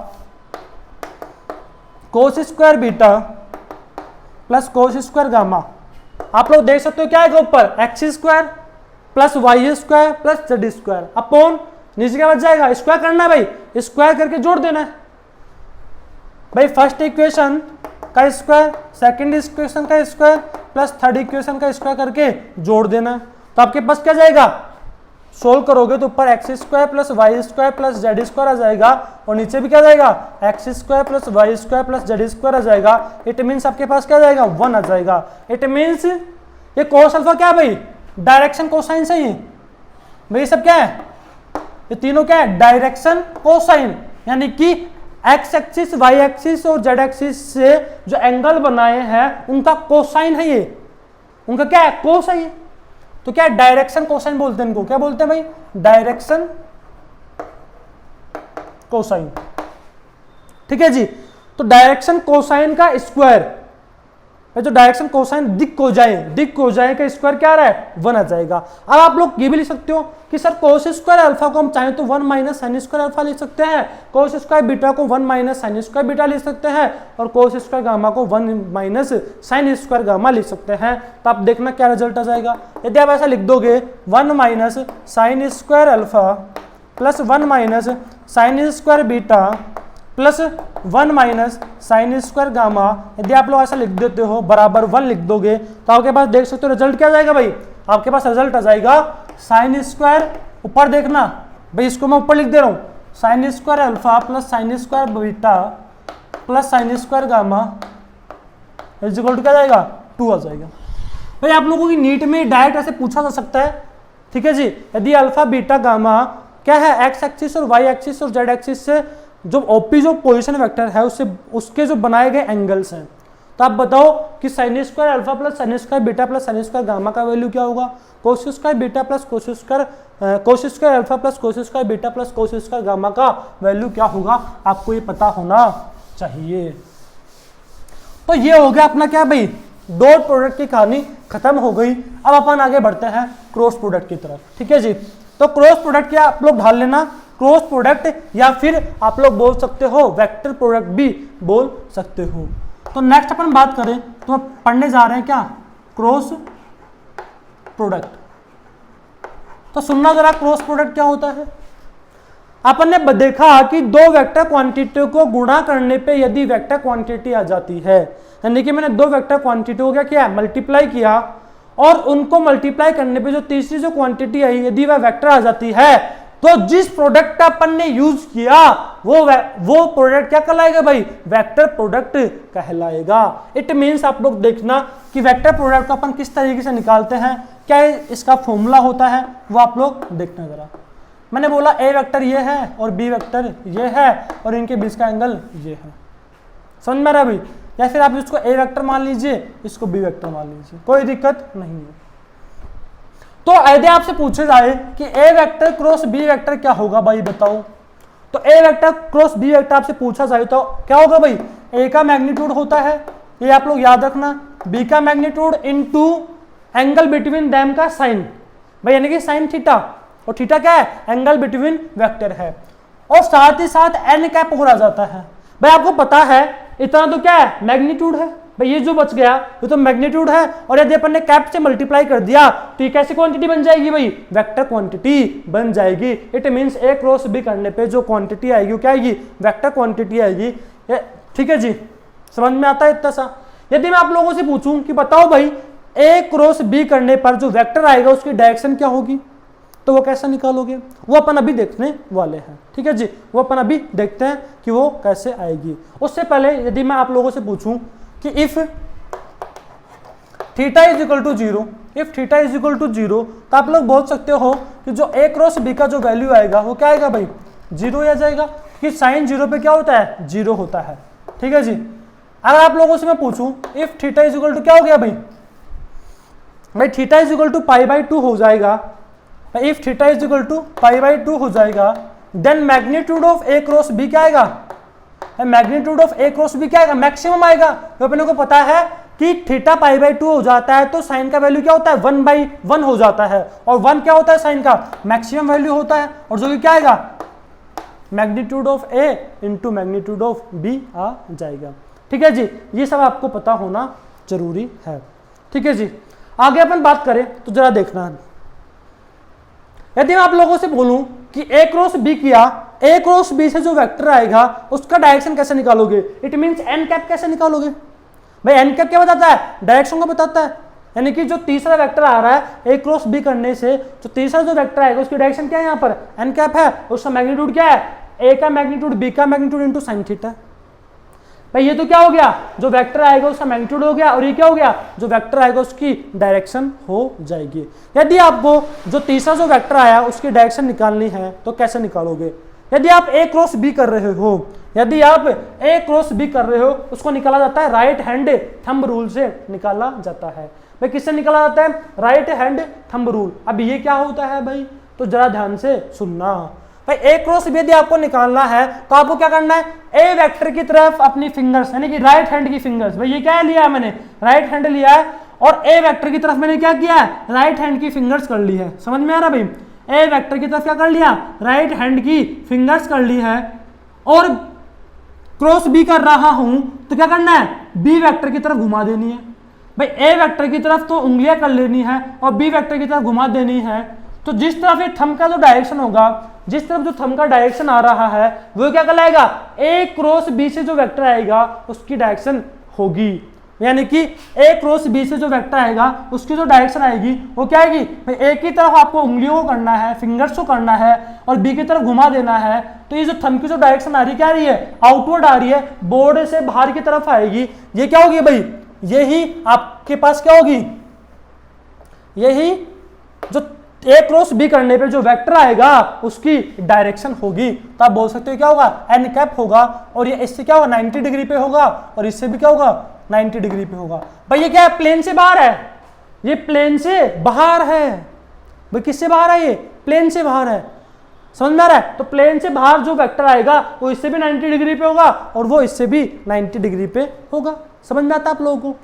cos square beta plus cos square gamma. आप लोग देख सकते हो क्या आएगा ऊपर, X square plus Y square plus Z square upon नीचे क्या बच जाएगा, स्क्वायर करना है भाई, स्क्वायर करके जोड़ देना है भाई। फर्स्ट इक्वेशन का स्क्वायर, सेकंड इक्वेशन का स्क्वायर प्लस थर्ड इक्वेशन का स्क्वायर करके जोड़ देना है। तो आपके पास क्या जाएगा, सोल्व करोगे तो ऊपर X square plus Y square plus Z square आ जाएगा, और नीचे भी क्या जाएगा, X square plus Y square plus Z square आ जाएगा। इट मीन्स आपके पास क्या जाएगा, 1 आ जाएगा। इट मीन्स ये कोस अल्फा क्या है भाई, डायरेक्शन कोसाइन से ही भाई, ये सब क्या है, ये तीनों क्या है, डायरेक्शन कोसाइन, यानी कि एक्स एक्सिस वाई एक्सिस और जेड एक्सिस से जो एंगल बनाए हैं उनका कोसाइन है, ये उनका क्या है, कोस है ये। तो क्या है, डायरेक्शन कोसाइन बोलते हैं इनको, क्या बोलते हैं भाई, डायरेक्शन कोसाइन, ठीक है जी। तो डायरेक्शन कोसाइन का स्क्वायर, जो डायरेक्शन कोसाइन दिक हो जाए का स्क्वायर क्या आ रहा है, 1 आ जाएगा। अब आप लोग ये भी लिख सकते हो कि सर कोस स्क्वायर अल्फा को हम चाहें तो 1 माइनस साइन स्क्वायर अल्फा लिख सकते हैं, कोस स्क्वायर बीटा को 1 माइनस साइन स्क्वायर बीटा लिख सकते हैं, और कोस स्क्वायर गामा को 1 माइनस साइन स्क्वायर गामा लिख सकते हैं। तो आप देखना क्या रिजल्ट आ जाएगा। यदि आप ऐसा लिख दोगे 1 minus sign square alpha plus 1 minus sign square beta plus 1 minus sign square gamma, यदि आप लोग ऐसा लिख देते हो बराबर 1 लिख दोगे तो आपके पास देख सकते हो रिजल्ट क्या आ जाएगा भाई, आपके पास रिजल्ट आ जाएगा साइन स्क्वायर, ऊपर देखना भाई, इसको मैं ऊपर लिख दे रहा हूँ, sine square alpha plus sine square beta plus sine square gamma is equal to क्या जाएगा, 2 आ जाएगा। भाई आप लोगों की नीट में डायरेक्ट ऐसे पूछा जा सकता है, ठीक है जी। यदि अल्फा बीटा गामा क्या है, एक्स एक्सिस और वाई एक्सिस और जेड एक्सिस से जो ओपी जो पोजीशन वेक्टर है उससे उसके जो बनाए गए एंगल्स हैं, तो आप बताओ कि sign square alpha plus sine square beta plus sine square gamma का वैल्यू क्या होगा, कोस square beta plus cos square alpha plus cos square beta plus cos square gamma का वैल्यू क्या होगा, आपको ये पता होना चाहिए। तो ये हो गया अपना क्या भाई, डॉट प्रोडक्ट की कहानी खत्म हो गई। अब अपन आगे बढ़ते हैं क्रॉस प्रोडक्ट की तरफ, ठीक है जी। तो क्रॉस प्रोडक्ट क्या आप लोग ढाल लेना, क्रॉस प्रोडक्ट या फिर आप लोग बोल सकते हो वेक्टर प्रोडक्ट भी बोल सकते हो। तो नेक्स्ट अपन बात करें तो पढ़ने जा रहे हैं क्या, क्रॉस प्रोडक्ट। तो सुनना जरा क्रॉस प्रोडक्ट क्या होता है। अपन ने देखा कि दो वेक्टर क्वांटिटी को गुणा करने पे यदि वेक्टर क्वांटिटी आ जाती है, यानी कि मैंने दो वेक्टर क्वांटिटी को क्या किया, मल्टीप्लाई किया, और उनको मल्टीप्लाई करने पे जो तीसरी जो क्वांटिटी आई यदि वह वेक्टर आ जाती है, तो जिस प्रोडक्ट का अपन ने यूज किया वो प्रोडक्ट क्या कहलाएगा भाई, वेक्टर प्रोडक्ट कहलाएगा। इट मींस आप लोग देखना कि वेक्टर प्रोडक्ट को अपन किस तरीके से निकालते हैं, क्या इसका फॉर्मूला होता है वो आप लोग देखना जरा। मैंने बोला ए वेक्टर ये है और बी वेक्टर ये है और इनके बीच का एंगल ये है, समझ में आ रहा है भाई। या फिर आप इसको ए वेक्टर मान लीजिए, इसको बी वेक्टर मान लीजिए, कोई दिक्कत नहीं है। तो यदि आपसे पूछे जाए कि A vector cross B vector क्या होगा भाई बताओ, तो ए वेक्टर क्रॉस बी वेक्टर आपसे पूछा जाए तो क्या होगा भाई, ए का मैग्नीट्यूड होता है, ये आप लोग याद रखना, बी का magnitude into angle between them का साइन, भाई यानी कि साइन थीटा, और थीटा क्या है, एंगल बिटवीन वेक्टर है, और साथ ही साथ एन कैप और आ जाता है। भाई आपको पता है इतना तो क्या है, मैग्नीट्यूड है, भाई ये जो बच गया ये तो मैग्नीट्यूड है, और यदि अपन ने कैप से मल्टीप्लाई कर दिया तो ये कैसी क्वांटिटी बन जाएगी भाई, वेक्टर क्वांटिटी बन जाएगी। It means A cross B करने पे जो क्वांटिटी आएगी वो क्या आएगी, वेक्टर क्वांटिटी आएगी। ठीक है जी, समझ में आता है इतना सा। यदि मैं आप लोगों से पूछूं कि बताओ भाई ए क्रॉस बी करने पर जो वेक्टर आएगा उसकी डायरेक्शन क्या होगी, तो वो कैसे निकालोगे, वो अपन अभी देखने वाले हैं। ठीक है जी, वो अपन अभी देखते हैं कि वो कैसे आएगी। उससे पहले यदि मैं आप लोगों से पूछूं कि if theta is equal to zero, if theta is equal to zero, तो आप लोग बोल सकते हो कि जो ए क्रॉस बी का जो वैल्यू आएगा वो क्या आएगा भाई, जीरो आ जाएगा, क्योंकि साइन जीरो पे क्या होता है, जीरो होता है। ठीक है जी, अगर आप लोगों से मैं पूछूं if theta is equal to क्या हो गया भाई, भाई theta is equal to pi by 2 हो जाएगा, if theta is equal to pi by 2 हो जाएगा, then magnitude of A cross B क्या आएगा, magnitude of A cross B क्या आएगा, मैक्सिमम आएगा। तो अपने को पता है कि थीटा पाई बाई 2 हो जाता है तो साइन का वैल्यू क्या होता है, 1/1 हो जाता है, और 1 क्या होता है साइन का मैक्सिमम वैल्यू होता है, और जो कि क्या आएगा, magnitude of A into magnitude of B आ जाएगा। ठीक है जी, ये सब आपको पता होना जरूरी है। ठीक है जी, आगे अपन बात करें तो जरा देखना, यदि मैं आप लोगों से बोलूं कि ए क्रॉस बी किया, ए क्रॉस बी से जो वेक्टर आएगा उसका डायरेक्शन कैसे निकालोगे, इट मींस एन कैप कैसे निकालोगे। भाई एन कैप क्या बताता है, डायरेक्शन को बताता है, यानी कि जो तीसरा वेक्टर आ रहा है ए क्रॉस बी करने से जो तीसरा जो वेक्टर आएगा उसकी डायरेक्शन क्या है, यहाँ पर एन कैप है, उसका मैग्नीट्यूड क्या है, ए का मैग्नीट्यूड बी का मैग्नीट्यूड इंटू साइन थीटा। भाई ये तो क्या हो गया, जो वेक्टर आएगा उसका मैग्नीट्यूड हो गया, और ये क्या हो गया, जो वेक्टर आएगा उसकी डायरेक्शन हो जाएगी। यदि आपको जो तीसरा जो वेक्टर आया उसकी डायरेक्शन निकालनी है तो कैसे निकालोगे, यदि आप ए क्रॉस बी कर रहे हो, यदि आप ए क्रॉस बी कर रहे हो उसको निकाला जाता है राइट हैंड थंब रूल से निकाला जाता है। भाई किससे निकाला जाता है, राइट हैंड थंब रूल। अब ये क्या होता है भाई, तो जरा ध्यान से सुनना। भाई ए क्रॉस बी यदि आपको निकालना है तो आपको क्या करना है, ए वेक्टर की तरफ अपनी फिंगर्स यानी कि राइट हैंड की फिंगर्स, भाई ये क्या लिया है मैंने, राइट हैंड लिया है, और ए वेक्टर की तरफ मैंने क्या किया है, राइट हैंड की फिंगर्स कर ली है। समझ में आ रहा भाई, ए वेक्टर की तरफ क्या कर लिया, राइट हैंड की फिंगर्स कर ली है, और क्रॉस बी कर रहा हूं तो क्या करना है, बी वेक्टर की तरफ घुमा देनी है। भाई ए वेक्टर की तरफ तो उंगलियां कर लेनी है और बी वेक्टर की तरफ घुमा देनी है। तो जिस तरफ ये थंब का जो डायरेक्शन होगा, जिस तरफ जो थंब का डायरेक्शन आ रहा है वो क्या कहलाएगा, ए क्रॉस बी से जो वेक्टर आएगा उसकी डायरेक्शन होगी, यानी कि ए क्रॉस बी से जो वेक्टर आएगा उसकी जो डायरेक्शन आएगी वो क्या आएगी, भाई ए की तरफ आपको उंगलियों को करना है, फिंगर्स को करना है, और बी की तरफ घुमा देना है। तो ये जो थंब की जो डायरेक्शन आ रही है क्या आ रही है, आउटवर्ड आ रही है, बोर्ड से बाहर की तरफ आएगी। ये क्या होगी भाई, यही आपके पास क्या होगी, यही जो ए क्रॉस बी करने पे जो वेक्टर आएगा उसकी डायरेक्शन होगी, तो आप बोल सकते हो क्या होगा, एन कैप होगा, और ये इससे क्या होगा 90 डिग्री पे होगा, और इससे भी क्या होगा 90 डिग्री पे होगा। भाई ये क्या है, प्लेन से बाहर है, ये प्लेन से बाहर है। भाई किससे बाहर है, ये प्लेन से बाहर है, समझ में आ रहा है। तो प्लेन से बाहर जो वेक्टर आएगा वो इससे भी 90 डिग्री पे होगा और वो इससे भी 90 डिग्री पे होगा। समझ में आता है आप लोगों को।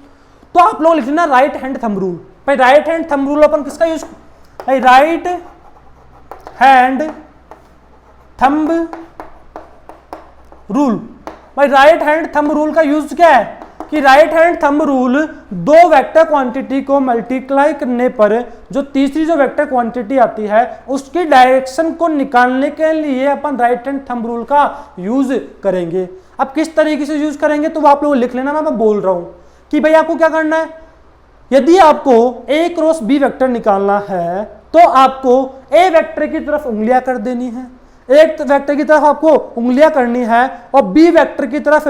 तो आप लोग लिख लेना राइट हैंड थंब रूल। भाई राइट हैंड थंब रूल अपन किसका यूज, भाई राइट हैंड थंब रूल। भाई राइट हैंड थंब रूल का यूज क्या है कि राइट हैंड थंब रूल दो वेक्टर क्वांटिटी को मल्टीप्लाई करने पर जो तीसरी जो वेक्टर क्वांटिटी आती है उसकी डायरेक्शन को निकालने के लिए अपन राइट हैंड थंब रूल का यूज करेंगे। अब किस तरीके से यूज करेंगे तो वो आप लोग लिख लेना, मैं बोल रहा हूं कि भाई आपको क्या करना है, यदि आपको ए क्रॉस बी वेक्टर निकालना है तो आपको ए वेक्टर की तरफ उंगलियां कर देनी है, एक वेक्टर की तरफ आपको उंगलियां करनी है, और बी वेक्टर की तरफ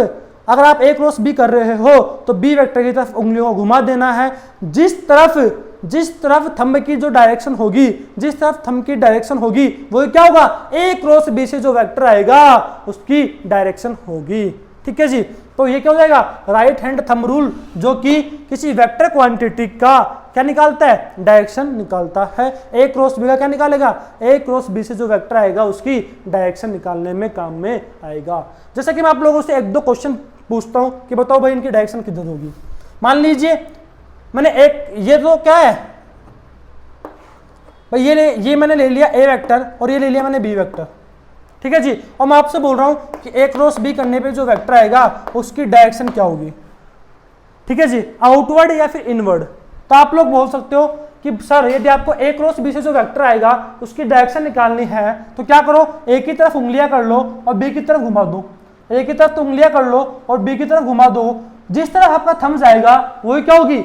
अगर आप ए क्रॉस बी कर रहे हो तो बी वेक्टर की तरफ उंगलियों को घुमा देना है। जिस तरफ थंब की जो डायरेक्शन होगी, जिस तरफ थंब की डायरेक्शन होगी वो क्या होगा, ए क्रॉस बी से जो वेक्टर आएगा उसकी डायरेक्शन होगी। ठीक है जी। तो ये क्या हो जाएगा, राइट हैंड थंब रूल जो कि किसी वेक्टर क्वांटिटी का क्या निकालता है, डायरेक्शन निकालता है। ए क्रॉस बी का क्या निकालेगा, ए क्रॉस बी से जो वेक्टर आएगा उसकी डायरेक्शन निकालने में काम में आएगा। जैसा कि मैं आप लोगों से एक दो क्वेश्चन पूछता हूं कि बताओ भाई इनकी डायरेक्शन किधर होगी। मान लीजिए मैंने एक, ये तो क्या है भाई, ये मैंने ले लिया ए वेक्टर और ये ले लिया मैंने बी वेक्टर। ठीक है जी। और मैं आपसे बोल रहा हूं कि ए क्रॉस बी करने पे जो वेक्टर आएगा उसकी डायरेक्शन क्या होगी। ठीक है जी, आउटवर्ड या फिर इनवर्ड। तो आप लोग बोल सकते हो कि सर यदि आपको ए क्रॉस बी से जो वेक्टर आएगा उसकी डायरेक्शन निकालनी है तो क्या करो, ए की तरफ उंगलियां कर लो और बी की तरफ घुमा दो, ए की तरफ उंगलियां कर लो और बी की तरफ घुमा दो। जिस तरफ आपका थंब जाएगा वही क्या होगी,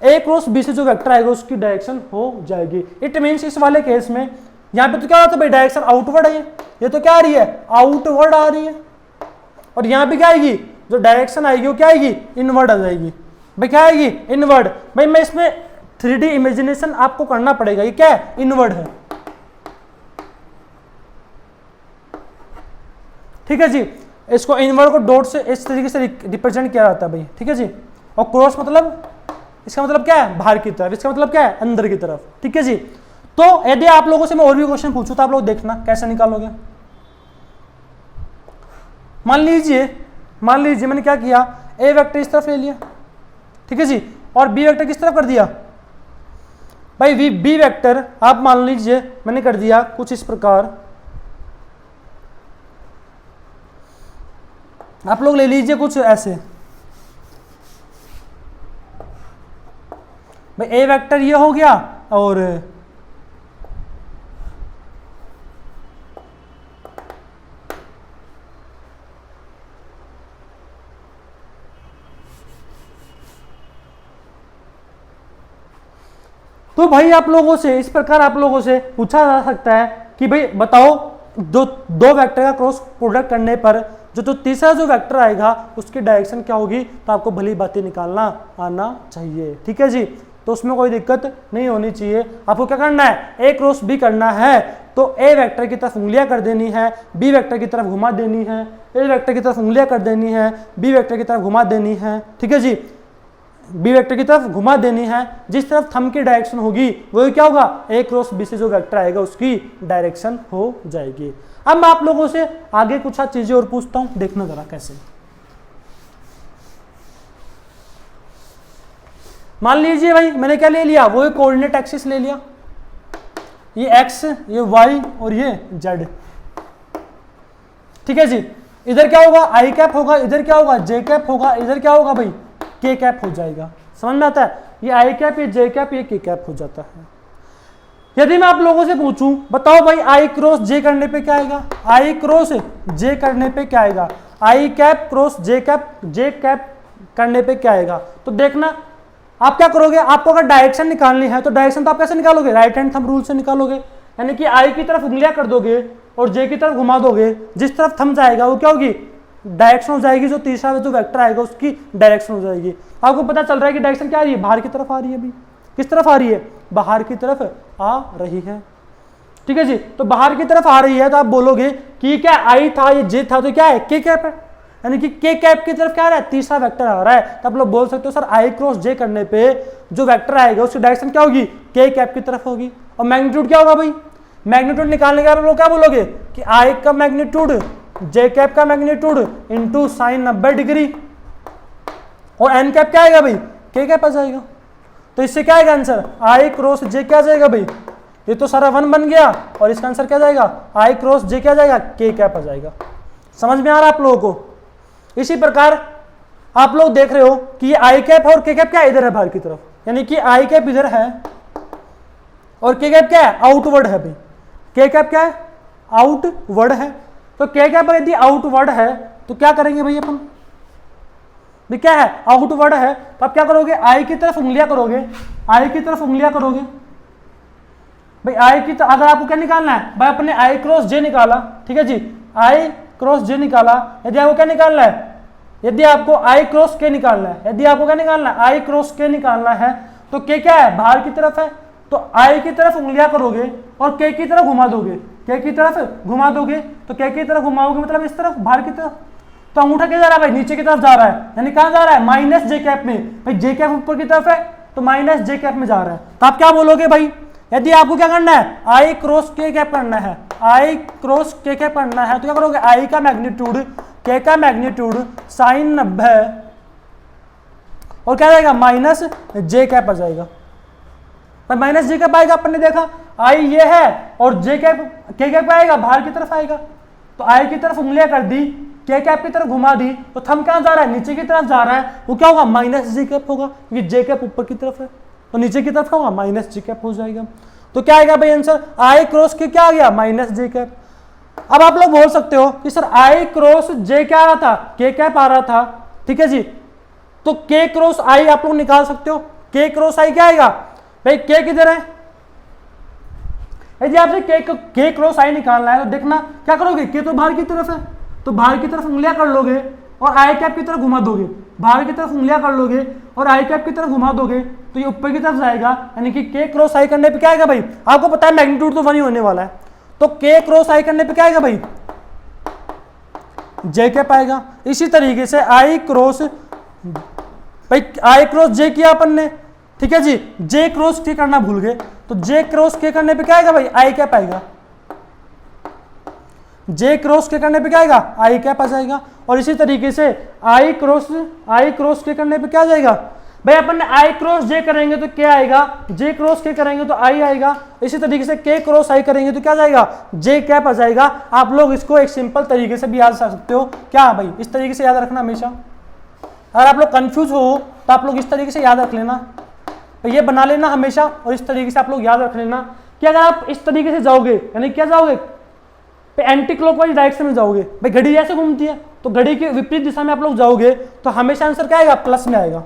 ए क्रॉस बी से जो वेक्टर आएगा उसकी डायरेक्शन हो जाएगी। इट मीन्स इस वाले केस में यहाँ पे तो क्या होता है भाई, डायरेक्शन आउटवर्ड है, ये तो क्या आ रही है, आउटवर्ड आ रही है, और यहाँ पे क्या आएगी, जो डायरेक्शन आएगी वो क्या आएगी, इनवर्ड आ जाएगी। भाई क्या आएगी, इनवर्ड। भाई मैं इसमें 3D इमेजिनेशन आपको करना पड़ेगा, ये क्या है, इनवर्ड है। ठीक है जी। इसको इनवर्ड को डॉट से इस तरीके से रिप्रेजेंट किया जाता है भाई। ठीक है जी। और क्रॉस मतलब, इसका मतलब क्या है, बाहर की तरफ, इसका मतलब क्या है, अंदर की तरफ। ठीक है जी। तो यदि आप लोगों से मैं और भी क्वेश्चन पूछूं तो आप लोग देखना कैसे निकालोगे। मान लीजिए मैंने क्या किया, ए वेक्टर इस तरफ ले लिया, ठीक है जी, और बी वेक्टर किस तरफ कर दिया भाई, बी वेक्टर आप मान लीजिए मैंने कर दिया कुछ इस प्रकार। आप लोग ले लीजिए कुछ ऐसे, भाई ए वेक्टर ये हो गया और तो भाई आप लोगों से इस प्रकार आप लोगों से पूछा जा सकता है कि भाई बताओ दो वेक्टर का क्रॉस प्रोडक्ट करने पर जो तीसरा जो वेक्टर आएगा उसकी डायरेक्शन क्या होगी। तो आपको भली बातें निकालना आना चाहिए। ठीक है जी। तो उसमें कोई दिक्कत नहीं होनी चाहिए। आपको क्या करना है, ए क्रॉस बी करना है तो ए वेक्टर की तरफ उंगलियां कर देनी है, बी वेक्टर की तरफ घुमा देनी है, ए वेक्टर की तरफ उंगलियां कर देनी है, बी वेक्टर की तरफ घुमा देनी है। ठीक है जी, बी वेक्टर की तरफ घुमा देनी है। जिस तरफ थंब की डायरेक्शन होगी वही क्या होगा, ए क्रॉस बी से जो वेक्टर आएगा उसकी डायरेक्शन हो जाएगी। अब मैं आप लोगों से आगे कुछ चीजें और पूछता हूं, देखना जरा कैसे। मान लीजिए भाई मैंने क्या ले लिया, वो कोऑर्डिनेट एक्सिस ले लिया, ये एक्स, ये वाई और ये जेड। ठीक है जी। इधर क्या होगा, आई कैप होगा, इधर क्या होगा, जे कैप होगा, इधर क्या होगा भाई, के कैप हो जाएगा। समझ में आता है, ये आई कैप, ये जे कैप, ये के कैप हो जाता है। यदि मैं आप लोगों से पूछूं बताओ भाई आई क्रॉस जे करने पे क्या आएगा, आई क्रॉस जे करने पे क्या आएगा, आई कैप क्रॉस जे कैप करने पे क्या आएगा। तो देखना आप क्या करोगे, आपको अगर डायरेक्शन निकालनी है तो डायरेक्शन तो आप कैसे निकालोगे, राइट हैंड थंब रूल से निकालोगे। यानी कि आई की तरफ उंगलियां कर दोगे और जे की तरफ घुमा दोगे, जिस तरफ थंब जाएगा वो क्या होगी, डायरेक्शन हो जाएगी, जो तीसरा जो वेक्टर आएगा उसकी डायरेक्शन हो जाएगी। आपको पता चल रहा है कि डायरेक्शन क्या आ रही है, बाहर की तरफ आ रही है अभी। किस तरफ आ रही है, बाहर की तरफ आ रही है। ठीक है जी, तो बाहर की तरफ आ रही है तो आप बोलोगे कि क्या आई था, ये जे था, तो क्या है के कैप है, यानी कि के कैप की तरफ क्या आ रहा है, तीसरा वेक्टर आ रहा है। तो आप लोग बोल सकते हो सर आई क्रॉस जे करने पे जो वेक्टर आएगा उसकी डायरेक्शन क्या होगी, के कैप की तरफ होगी। और मैग्नीट्यूड क्या होगा भाई, मैग्नीट्यूड निकालने के आप लोग क्या बोलोगे कि आई का मैग्नीट्यूड जे कैप का मैग्नीट्यूड इंटू साइन 90 डिग्री, और एन कैप क्या आएगा भाई, के कैप आ जाएगा। तो इससे क्या आएगा आंसर, आई क्रॉस जे क्या आ जाएगा भाई, ये तो सारा 1 बन गया, और इसका आंसर क्या जाएगा, आई क्रॉस जे क्या जाएगा, के कैप आ जाएगा। समझ में आ रहा है आप लोगों को। इसी प्रकार आप लोग देख रहे हो कि ये आई कैप है और के कैप क्या इधर है बाहर की तरफ, यानी कि आई कैप इधर है और के कैप क्या है, आउटवर्ड है भाई। के कैप क्या है, आउटवर्ड है। तो के कैप यदि आउटवर्ड है तो क्या करेंगे भाई अपन, भाई क्या है, आउटवर्ड है, तो आप क्या करोगे, आई की तरफ उंगलियां करोगे, आई की तरफ उंगलियां करोगे भाई। आई की अगर आपको क्या निकालना है भाई, अपने आई क्रॉस जे निकाला, ठीक है जी, आई क्रॉस जे निकाला। यदि आपको क्या निकालना है, यदि आपको आई क्रॉस के निकालना है, यदि आपको क्या निकालना है, आई क्रॉस के निकालना है, तो के क्या है, बाहर की तरफ है। तो आई की तरफ उंगलियां करोगे और के की तरफ घुमा दोगे, के की तरफ घुमा दोगे, तो के की तरफ घुमाओगे मतलब इस तरफ बाहर की तरफ। तो अंगूठा क्या जा रहा है भाई, नीचे की तरफ जा रहा है, यानी कहां जा रहा है, माइनस जे कैप में। भाई जे कैप ऊपर की तरफ है तो माइनस जे कैप में जा रहा है। तो आप क्या बोलोगे भाई, यदि आपको क्या करना है, आई क्रॉस के कैप करना है, आई क्रॉस के कैप करना है, तो क्या करोगे, आई का मैग्नीट्यूड के का मैग्नीट्यूड साइन 90 और क्या जाएगा, माइनस जे कैप आ जाएगा। माइनस जे कैप आएगा, अपन ने देखा आई ये है और जे कैप के कैप आएगा बाहर की तरफ आएगा। तो आई की तरफ उंगलियां कर दी, के कैप की तरफ घुमा दी, तो थंब कहां जा रहा है, नीचे की तरफ जा रहा है, वो क्या होगा, माइनस जे कैप होगा, क्योंकि जे कैप ऊपर की तरफ है तो नीचे की तरफ होगा माइनस जे कैप हो जाएगा। तो क्या आएगा भाई आंसर, आई क्रॉस के क्या आ गया, माइनस जे कैप। अब आप लोग बोल सकते हो कि सर आई क्रॉस जे क्या आ रहा था, के कैप आ रहा था, ठीक है जी। तो के क्रॉस आई आप लोग निकाल सकते हो, के क्रॉस आई क्या आएगा भाई, के किधर है, यदि आपसे के क्रॉस आई निकालना है तो देखना क्या करोगे, के तो बाहर की तरफ है, तो बाहर की तरफ उंगलियां कर लोगे और आई कैप की तरफ घुमा दोगे, बाहर की तरफ उंगलियां कर लोगे और आई कैप की तरफ घुमा दोगे, तो ये ऊपर की तरफ जाएगा, यानी कि के क्रॉस आई करने पे क्या आएगा भाई, आपको पता है मैग्नीट्यूड तो 1 ही होने वाला है, तो के क्रॉस आई करने पे क्या आएगा भाई, जे कैप आएगा। इसी तरीके से आई क्रॉस भाई, आई क्रॉस जे किया अपन ने, ठीक है जी, जे क्रॉस के करना भूल गए, तो जे क्रॉस के करने पे क्या आएगा भाई, आई कैप आएगा, जे क्रॉस के करने पे क्या आएगा, आई कैप आ जाएगा। और इसी तरीके से आई क्रॉस के करने पे क्या आ जाएगा भाई, अपन ने आई क्रॉस जे करेंगे तो क्या आएगा, जे क्रॉस के करेंगे तो आई आएगा। इसी तरीके से के क्रॉस आई करेंगे तो क्या जाएगा, जे कैप आ जाएगा। आप लोग इसको एक सिंपल तरीके से भी याद कर सकते हो, क्या भाई, इस तरीके से याद रखना हमेशा। अगर आप लोग कंफ्यूज हो तो आप लोग इस तरीके से याद रख लेना, तो ये बना लेना हमेशा, और इस तरीके से आप लोग याद रख लेना कि अगर आप इस तरीके से जाओगे, यानी क्या जाओगे, एंटी क्लॉकवाइज डायरेक्शन में जाओगे, भाई घड़ी ऐसे घूमती है तो घड़ी के विपरीत दिशा में आप लोग जाओगे तो हमेशा आंसर क्या आएगा, प्लस में आएगा।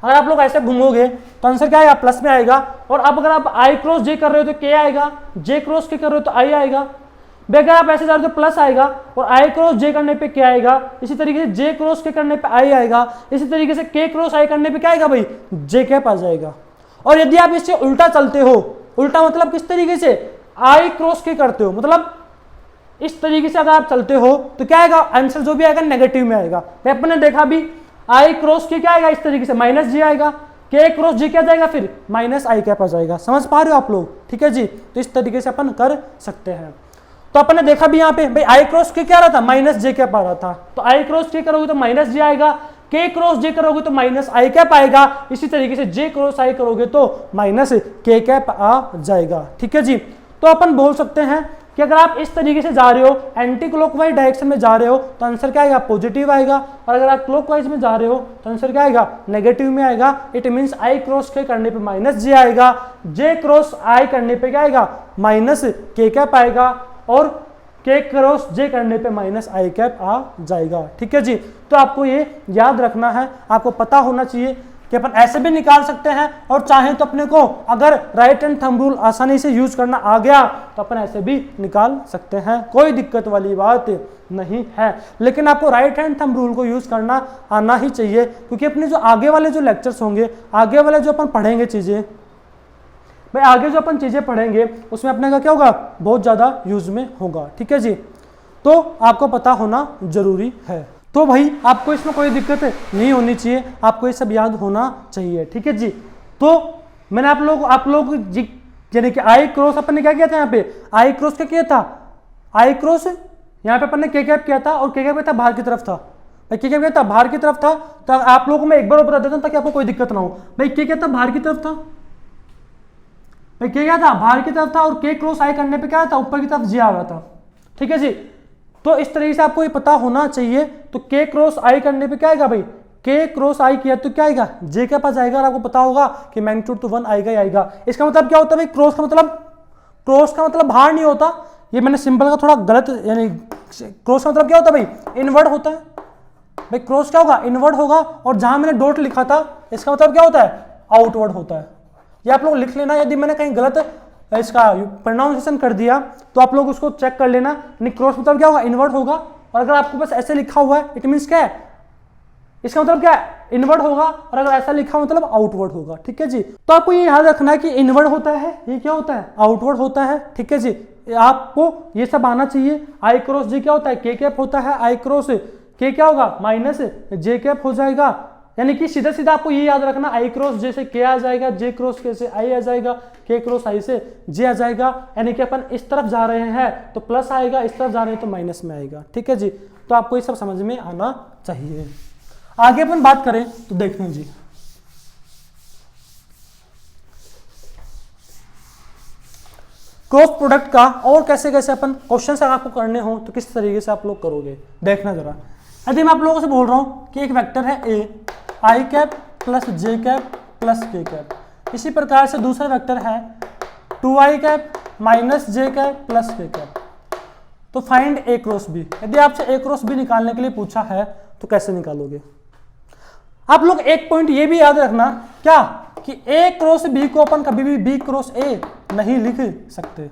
अगर आप लोग ऐसे घूमोगे तो आंसर क्या आएगा, प्लस में आएगा। और अब अगर आप आई क्रॉस जे कर रहे हो तो के आएगा, जे क्रॉस के कर रहे हो तो आई आएगा। अगर आप ऐसे जा रहे हो तो प्लस आएगा, और आई क्रॉस जे करने पे क्या आएगा, इसी तरीके से जे क्रॉस के करने पे आई आएगा। इसी तरीके से के क्रॉस आई करने पे क्या आएगा भाई, जे कैप आ जाएगा। और यदि आप इससे उल्टा चलते हो, उल्टा मतलब किस तरीके से, आई क्रॉस के करते हो, मतलब इस तरीके से अगर आप चलते हो तो क्या आएगा, आंसर जो भी आएगा नेगेटिव में आएगा। अपन ने देखा भी आई क्रॉस के क्या आएगा, इस तरीके से माइनस जे आएगा, के क्रॉस जे क्या जाएगा, फिर माइनस आई कैप आ जाएगा। समझ पा रहे हो आप लोग, ठीक है जी। तो इस तरीके से अपन कर सकते हैं। तो अपन ने देखा भी यहाँ पे भाई आई क्रॉस के क्या रहा था, माइनस जे कैप आ रहा था, तो आई क्रॉस के करोगे तो माइनस जे आएगा, के क्रॉस जे करोगे तो माइनस आई कैप आएगा। इसी तरीके से जे क्रॉस आई करोगे तो माइनस के कैप आ जाएगा, ठीक है जी। तो अपन बोल सकते हैं कि अगर आप इस तरीके से जा रहे हो, एंटी क्लॉकवाइज डायरेक्शन में जा रहे हो तो आंसर क्या आएगा, पॉजिटिव आएगा। और अगर आप क्लॉकवाइज में जा रहे हो तो आंसर क्या आएगा, नेगेटिव में आएगा। इट मींस आई क्रॉस के करने पे माइनस जे आएगा, जे क्रॉस आई करने पे क्या आएगा, माइनस के कैप आएगा, और के क्रॉस जे करने पे माइनस आई कैप आ जाएगा, ठीक है जी। तो आपको ये याद रखना है, आपको पता होना चाहिए कि अपन ऐसे भी निकाल सकते हैं, और चाहे तो अपने को अगर राइट हैंड थंब रूल आसानी से यूज करना आ गया तो अपन ऐसे भी निकाल सकते हैं, कोई दिक्कत वाली बात नहीं है। लेकिन आपको राइट हैंड थंब रूल को यूज करना आना ही चाहिए, क्योंकि अपने जो आगे वाले जो लेक्चर्स होंगे, आगे वाले जो अपन पढ़ेंगे चीजें, भाई आगे जो अपन चीज़ें पढ़ेंगे उसमें अपने का क्या होगा, बहुत ज़्यादा यूज में होगा। ठीक है जी, तो आपको पता होना जरूरी है। तो भाई आपको इसमें कोई दिक्कत नहीं होनी चाहिए, आपको ये सब याद होना चाहिए। ठीक है जी, तो मैंने आप लोग यानी कि आई क्रॉस अपन ने क्या किया था, यहाँ पे आई क्रॉस क्या किया था, आई क्रॉस यहाँ पे अपन ने के कैप किया था और के कैप क्या था, बाहर की तरफ था। भाई के कैप क्या था, बाहर की तरफ था। तो आप लोगों को मैं एक बार बता देता हूँ ताकि आपको कोई दिक्कत ना हो। भाई के क्या था, बाहर की तरफ था। भाई के क्या था, बाहर की तरफ था और के क्रॉस आई करने पे क्या था, ऊपर की तरफ जी आ रहा था। ठीक है जी, तो इस तरीके से आपको ये पता होना चाहिए। तो के क्रॉस आई करने पे क्या आएगा भाई, के क्रॉस आई किया तो क्या आएगा, जे के पास आएगा और आपको पता होगा कि मैग्नीट्यूड तो 1 आएगा ही आएगा। इसका मतलब क्या होता है भाई, क्रॉस का मतलब बाहर नहीं होता। ये मैंने सिंबल का थोड़ा गलत, यानी क्रॉस का मतलब क्या होता है भाई, इनवर्ड होता है। भाई क्रॉस क्या होगा, इनवर्ड होगा। और जहां मैंने डॉट लिखा था इसका मतलब क्या होता है, आउटवर्ड होता है। ये आप लोग लिख लेना, यदि मैंने कहीं गलत इसका प्रोनाउंसिएशन कर दिया तो आप लोग उसको चेक कर लेना। यानी क्रॉस मतलब क्या होगा, इनवर्ड होगा। और अगर आपको बस ऐसे लिखा हुआ है इट मीन्स क्या है, इसका मतलब क्या है, इनवर्ड होगा। और अगर ऐसा लिखा मतलब आउटवर्ड होगा। ठीक है जी, तो आपको ये याद रखना है कि इनवर्ड होता है, ये क्या होता है, आउटवर्ड होता है। ठीक है जी, आपको ये सब आना चाहिए। आई क्रॉस जे क्या होता है, के कैप होता है। आई क्रॉस के क्या होगा, माइनस जे कैप हो जाएगा। यानी कि सीधा सीधा आपको ये याद रखना, आई क्रॉस जे से के आ जाएगा, जे क्रॉस के से आई आ जाएगा, के क्रॉस आई से जे आ जाएगा। यानी कि अपन इस तरफ जा रहे हैं तो प्लस आएगा, इस तरफ जा रहे हैं तो माइनस में आएगा। ठीक है जी, तो आपको ये सब समझ में आना चाहिए। आगे अपन बात करें तो देखना जी, क्रॉस प्रोडक्ट का और कैसे कैसे अपन क्वेश्चन अगर आपको करने हो तो किस तरीके से आप लोग करोगे, देखना जरा। यदि मैं आप लोगों से बोल रहा हूं कि एक वेक्टर है ए, आई cap plus j cap plus के कैप, इसी प्रकार से दूसरा वेक्टर है 2i cap minus J cap plus के कैप, तो फाइंड ए क्रॉस बी। यदि आपसे ए क्रॉस बी निकालने के लिए पूछा है तो कैसे निकालोगे। आप लोग एक पॉइंट ये भी याद रखना, क्या कि ए क्रॉस बी को अपन कभी भी बी क्रॉस ए नहीं लिख सकते।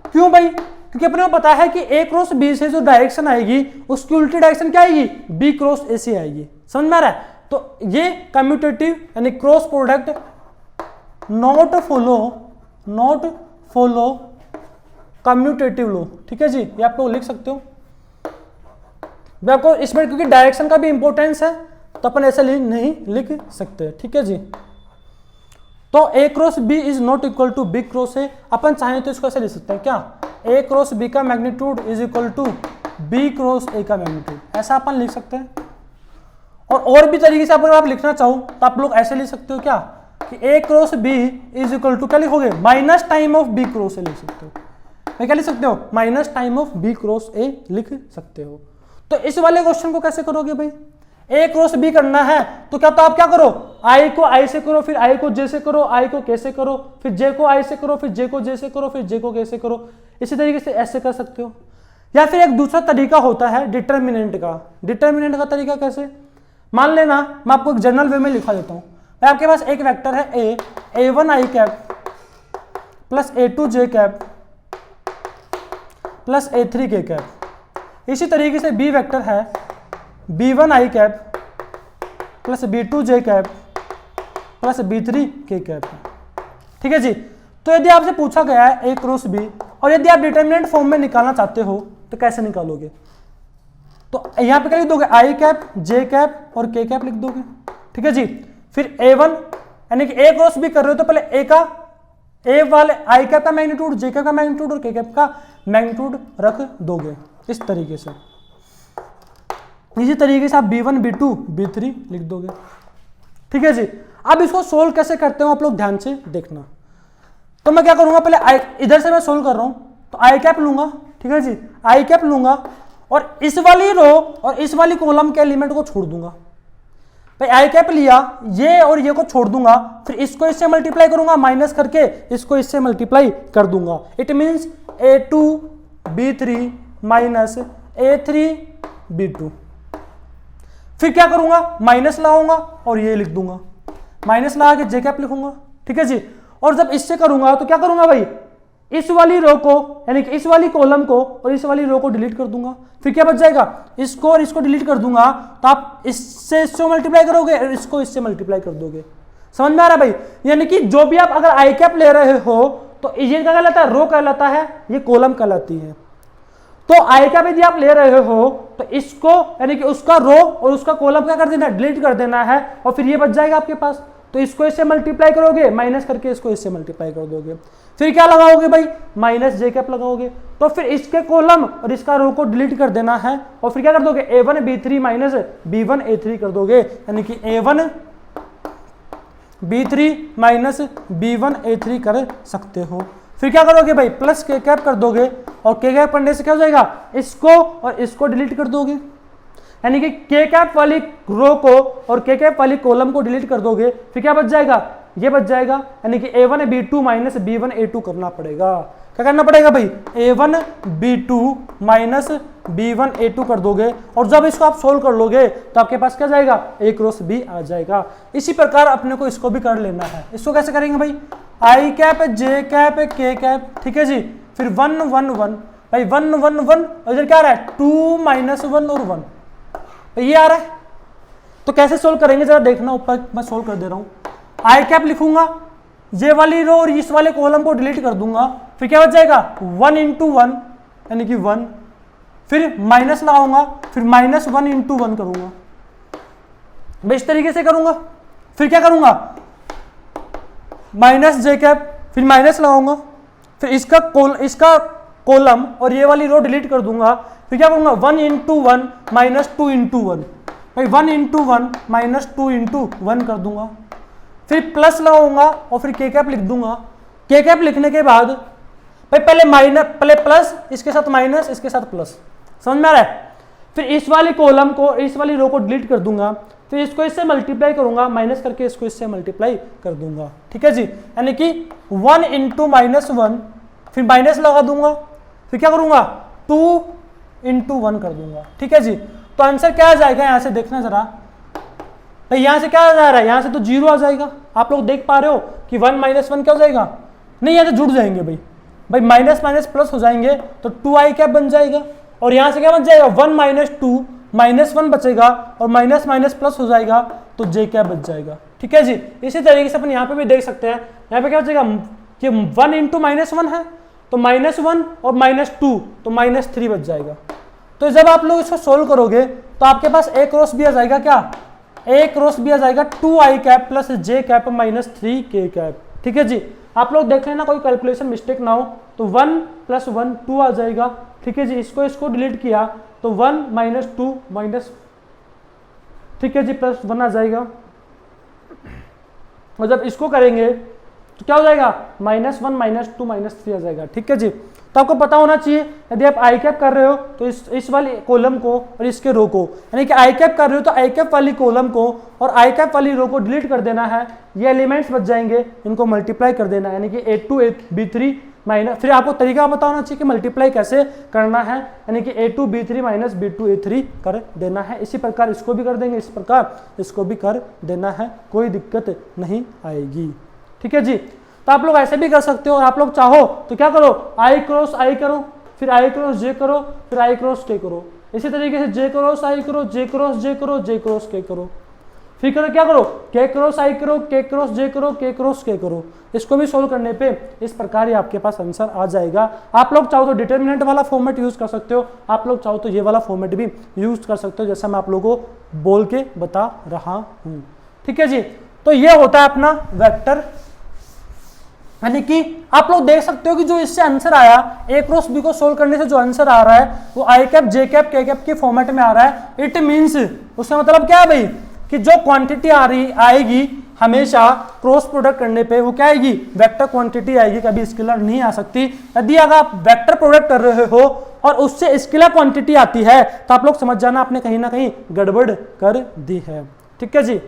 क्यों भाई, क्योंकि अपने को पता है कि ए क्रॉस बी से जो डायरेक्शन आएगी उसकी उल्टी डायरेक्शन क्या आएगी, बी क्रॉस ए से आएगी। समझ में आ रहा है। तो ये कम्यूटेटिव यानी cross product not follow commutative law. ठीक है जी, ये आप लोग लिख सकते हो। मैं आपको इसमें क्योंकि डायरेक्शन का भी इंपॉर्टेंस है तो अपन ऐसा नहीं लिख सकते। ठीक है जी, तो A cross B is not equal to B cross A. अपन चाहें तो इसको ऐसे लिख सकते हैं, क्या ए क्रॉस बी का magnitude is equal to B cross A का मैग्नीट्यूड, ऐसा अपन लिख सकते हैं। और भी तरीके से अगर आप लिखना चाहो तो आप लोग ऐसे लिख सकते हो, क्या कि A cross B is equal to क्या लिखोगे, minus time of B cross A लिख सकते हो। क्या लिख सकते हो, minus time of B cross A लिख सकते हो। तो इस वाले क्वेश्चन को कैसे करोगे भाई, ए क्रॉस बी करना है तो क्या, तो आप क्या करो, आई को आई से करो, फिर आई को जे से करो, आई को के से करो, फिर जे को आई से करो, फिर जे को जे से करो, फिर जे को के से करो। इसी तरीके से ऐसे कर सकते हो। या फिर एक दूसरा तरीका होता है डिटर्मिनेंट का। डिटर्मिनेंट का तरीका कैसे, मान लेना मैं आपको एक जनरल वे में लिखा देता हूं। आपके पास एक वेक्टर है a1 आई कैप प्लस a2 जे कैप प्लस a3 के कैप। इसी तरीके से बी वेक्टर है b1 आई कैप प्लस b2 जे कैप प्लस b3 के कैप। ठीक है जी, तो यदि आपसे पूछा गया है ए क्रॉस बी और यदि आप डिटर्मिनेंट फॉर्म में निकालना चाहते हो तो कैसे निकालोगे, तो यहां पे क्या लिख दोगे, आई कैप जे कैप और के कैप लिख दोगे। ठीक है जी, फिर a1 यानी कि ए क्रॉस बी कर रहे हो तो पहले ए वाले आई कैप का मैग्नीट्यूड, जे कैप का मैग्नीट्यूड और के कैप का मैग्नीट्यूड रख दोगे इस तरीके से। इसी तरीके से आप b1 b2 b3 लिख दोगे। ठीक है जी, अब इसको सोल्व कैसे करते हो आप लोग ध्यान से देखना। तो मैं क्या करूंगा, पहले इधर से मैं सोल्व कर रहा हूं तो आई कैप लूंगा। ठीक है जी, आई कैप लूंगा और इस वाली रो और इस वाली कॉलम के एलिमेंट को छोड़ दूंगा। भाई आई कैप लिया, ये और ये को छोड़ दूंगा, फिर इसको इससे मल्टीप्लाई करूंगा, माइनस करके इसको इससे मल्टीप्लाई कर दूंगा। It means a2 b3 minus a3 b2। फिर क्या करूंगा, माइनस लगाऊंगा और ये लिख दूंगा, माइनस लगा के जे कैप लिखूंगा। ठीक है जी, और जब इससे करूंगा तो क्या करूंगा भाई, इस वाली रो को यानी कि इस वाली कॉलम को और इस वाली रो को डिलीट कर दूंगा। फिर क्या बच जाएगा, इसको और इसको डिलीट कर दूंगा तो आप इससे मल्टीप्लाई करोगे और इसको इससे मल्टीप्लाई कर दोगे। समझ में आ रहा है भाई? यानी कि जो भी आप अगर आई कैप ले रहे हो तो ये क्या कहलाता है, रो कहलाता है, ये कॉलम कहलाती है। तो आई कैप यदि आप ले रहे हो तो इसको यानी कि उसका रो और उसका कॉलम क्या कर देना है, डिलीट कर देना है, और फिर ये बच जाएगा आपके पास। तो इसको इससे मल्टीप्लाई करोगे, माइनस करके इसको इससे मल्टीप्लाई कर दोगे, फिर क्या लगाओगे भाई, माइनस जे कैप लगाओगे। तो फिर इसके कॉलम और इसका रो को डिलीट कर देना है, और फिर क्या कर दोगे, a1 b3 minus b1 a3 कर दोगे, यानी कि a1 b3 minus b1 a3 कर सकते हो। फिर क्या करोगे भाई, प्लस के कैप कर दोगे, और के कैप करने से क्या हो जाएगा, इसको और इसको डिलीट कर दोगे, यानी कि के कैप वाली रो को और के कैप वाली कॉलम को डिलीट कर दोगे, फिर क्या बच जाएगा, ये बच जाएगा, यानी कि a1 b2 minus b1 a2 करना पड़ेगा। क्या करना पड़ेगा भाई, a1 b2 minus b1 a2 कर दोगे, और जब इसको आप सोल्व कर लोगे तो आपके पास क्या जाएगा, a क्रॉस b आ जाएगा। इसी प्रकार अपने को इसको भी कर लेना है। इसको कैसे करेंगे भाई, आई कैप जे कैप के कैप, ठीक है जी, फिर 1 1 1 भाई 1 1 1, और इधर क्या आ रहा है 2 माइनस 1 और 1, ये आ रहा है। तो कैसे सोल्व करेंगे जरा देखना, ऊपर मैं सोल्व कर दे रहा हूं। आई कैप लिखूंगा, ये वाली रो और इस वाले कॉलम को डिलीट कर दूंगा, फिर क्या बच जाएगा 1 इंटू 1 यानी कि 1, फिर माइनस लगाऊंगा, फिर माइनस 1 इंटू 1 करूंगा, इस तरीके से करूंगा। फिर क्या करूंगा, माइनस जे कैप, फिर माइनस लगाऊंगा, फिर इसका कॉलम और ये वाली रो डिलीट कर दूंगा, फिर क्या करूंगा 1 इंटू 1 माइनस 2 इंटू 1 भाई 1 इंटू 1 माइनस 2 इंटू 1 कर दूंगा, फिर प्लस लगाऊंगा और फिर के कैप लिख दूंगा। के कैप लिखने के बाद भाई पहले प्लस, इसके साथ माइनस, इसके साथ प्लस, समझ में आ रहा है। फिर इस वाली कॉलम को इस वाली रो को डिलीट कर दूंगा, फिर इसको इससे मल्टीप्लाई करूंगा, माइनस करके इसको इससे मल्टीप्लाई कर दूंगा, ठीक है जी, यानी कि 1 इंटू माइनस 1, फिर माइनस लगा दूंगा, फिर क्या करूंगा 2 इंटू 1 कर दूंगा, ठीक है जी। तो आंसर क्या आ जाएगा, यहां से देखना जरा भाई, यहां से क्या आ जा रहा है, यहां से तो 0 आ जाएगा। आप लोग देख पा रहे हो कि 1 माइनस 1 क्या हो जाएगा, नहीं यहाँ से जुड़ जाएंगे भाई माइनस माइनस प्लस हो जाएंगे तो 2i कैप बन जाएगा, और यहां से क्या बन जाएगा 1 माइनस 2 माइनस 1 बचेगा, और माइनस माइनस प्लस हो जाएगा तो j कैप बच जाएगा, ठीक है जी। इसी तरीके से अपन यहाँ पे भी देख सकते हैं, यहाँ पे क्या बचेगा कि 1 इंटू माइनस 1 है तो माइनस 1 और माइनस 2 तो माइनस 3 बच जाएगा। तो जब आप लोग इसको सोल्व करोगे तो आपके पास a क्रॉस b आ जाएगा, क्या a क्रॉस b आ जाएगा 2i cap plus j cap minus 3k cap, ठीक है जी। आप लोग देख लेना कोई कैलकुलेशन मिस्टेक ना हो, तो 1 प्लस 1 2 आ जाएगा, ठीक है जी। इसको डिलीट किया तो 1 माइनस 2 माइनस, ठीक है जी, प्लस 1 आ जाएगा, और जब इसको करेंगे तो क्या हो जाएगा माइनस 1 माइनस 2 माइनस 3 आ जाएगा, ठीक है जी। तो आपको पता होना चाहिए यदि आप आई कैप कर रहे हो तो इस वाली कॉलम को और इसके रो को, यानी कि आई कैप कर रहे हो तो आई कैप वाली कॉलम को और आई कैप वाली रो को डिलीट कर देना है, ये एलिमेंट्स बच जाएंगे, इनको मल्टीप्लाई कर देना है, यानी कि a2 b3 माइनस, फिर आपको तरीका पता होना चाहिए कि मल्टीप्लाई कैसे करना है, यानी कि a2 b3 minus b2 a3 कर देना है। इसी प्रकार इसको भी कर देंगे, इस प्रकार इसको भी कर देना है, कोई दिक्कत नहीं आएगी, ठीक है जी। तो आप लोग ऐसे भी कर सकते हो, और आप लोग चाहो तो क्या करो आई क्रॉस आई करो, फिर आई क्रॉस जे करो, फिर आई क्रॉस के करो, इसी तरीके से जे क्रॉस आई करो, जे क्रॉस जे करो, जे क्रॉस के करो, फिर करो क्या करो के क्रॉस आई करो, के क्रॉस जे करो, के क्रॉस के करो। इसको भी सोल्व करने पे इस प्रकार ही आपके पास आंसर आ जाएगा। आप लोग चाहो तो डिटर्मिनेंट वाला फॉर्मेट यूज कर सकते हो, आप लोग चाहो तो ये वाला फॉर्मेट भी यूज कर सकते हो, जैसा मैं आप लोगों को बोल के बता रहा हूँ, ठीक है जी। तो ये होता है अपना वेक्टर, यानी कि आप लोग देख सकते हो कि जो इससे आंसर आया a क्रॉस b को सोल्व करने से जो आंसर आ रहा है वो आई कैप जे कैप के कैप के फॉर्मेट में आ रहा है। इट मींस उसका मतलब क्या है भाई कि जो क्वांटिटी आ रही आएगी हमेशा क्रॉस प्रोडक्ट करने पे वो क्या आएगी, वेक्टर क्वांटिटी आएगी, कभी स्केलर नहीं आ सकती। यदि अगर आप वेक्टर प्रोडक्ट कर रहे हो और उससे स्केलर क्वांटिटी आती है तो आप लोग समझ जाना आपने कहीं ना कहीं गड़बड़ कर दी है, ठीक है जी।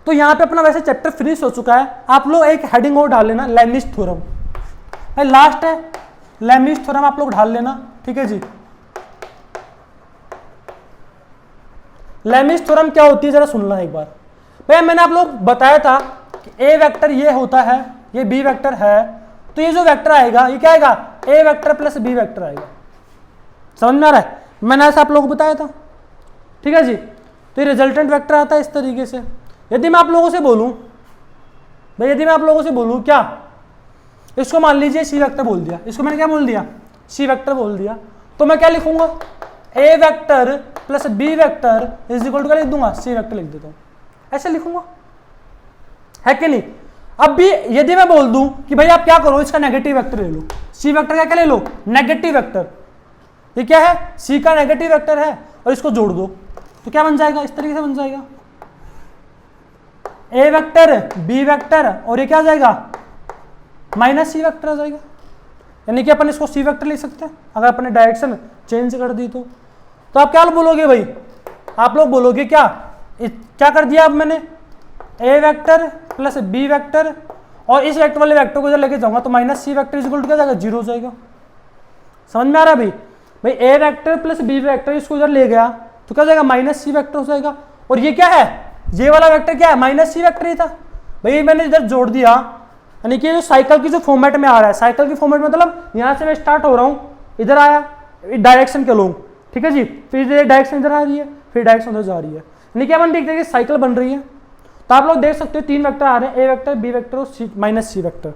तो यहाँ पे अपना वैसे चैप्टर फिनिश हो चुका है। आप लोग एक हेडिंग और डाल लेना, लेमिस थ्योरम, लास्ट है लेमिस थ्योरम, आप लोग डाल लेना, ठीक है जी। लेमिस थ्योरम क्या होती है जरा सुनना एक बार। भैया मैंने आप लोग बताया था कि ए वेक्टर ये होता है, ये बी वेक्टर है, तो ये जो वेक्टर आएगा ये क्या आएगा, ए वेक्टर प्लस बी वेक्टर आएगा। समझ में आ रहा है, मैंने ऐसा आप लोगों को बताया था, ठीक है जी। तो ये रिजल्टेंट वेक्टर आता है इस तरीके से। यदि मैं आप लोगों से बोलूं भाई, यदि मैं आप लोगों से बोलूं क्या, इसको मान लीजिए सी वेक्टर बोल दिया, इसको मैंने क्या बोल दिया, सी वेक्टर बोल दिया, तो मैं क्या लिखूंगा, A vector plus B vector is equal to क्या लिख दूंगा, सी वेक्टर लिख देता हूं, ऐसे लिखूंगा, है कि नहीं। अब भी यदि मैं बोल दूं कि भाई आप क्या करो, इसका नेगेटिव वेक्टर ले लो, सी वेक्टर का क्या ले लो, नेगेटिव वेक्टर, ये क्या है, सी का नेगेटिव वेक्टर है, और इसको जोड़ दो, तो क्या बन जाएगा, इस तरीके से बन जाएगा, ए वेक्टर बी वेक्टर और ये क्या आ जाएगा, माइनस सी वेक्टर आ जाएगा, यानी कि अपन इसको सी वेक्टर लिख सकते हैं अगर अपने डायरेक्शन चेंज कर दी तो आप क्या बोलोगे भाई, आप लोग बोलोगे क्या कर दिया अब मैंने, ए वेक्टर प्लस बी वेक्टर और इस वेक्टर वाले वेक्टर को जब लेके जाऊंगा तो minus C vector equal to क्या जाएगा, जीरो हो जाएगा। समझ में आ रहा है भाई, ए वेक्टर प्लस बी वेक्टर इसको इधर ले गया तो क्या जाएगा, माइनस सी वेक्टर हो जाएगा, और ये क्या है, ये वाला वेक्टर क्या है, माइनस सी वेक्टर ही था भाई, मैंने इधर जोड़ दिया, यानी कि जो साइकिल की जो फॉर्मेट में आ रहा है, साइकिल की फॉर्मेट मतलब यहां से मैं स्टार्ट हो रहा हूं, इधर आया डायरेक्शन के लोग, ठीक है जी, फिर डायरेक्शन इधर आ रही है, फिर डायरेक्शन उधर जा रही है, यानी कि अपन देखते हैं कि साइकिल बन रही है। तो आप लोग देख सकते हो तीन वेक्टर आ रहे हैं, ए वेक्टर बी वेक्टर और माइनस सी वेक्टर,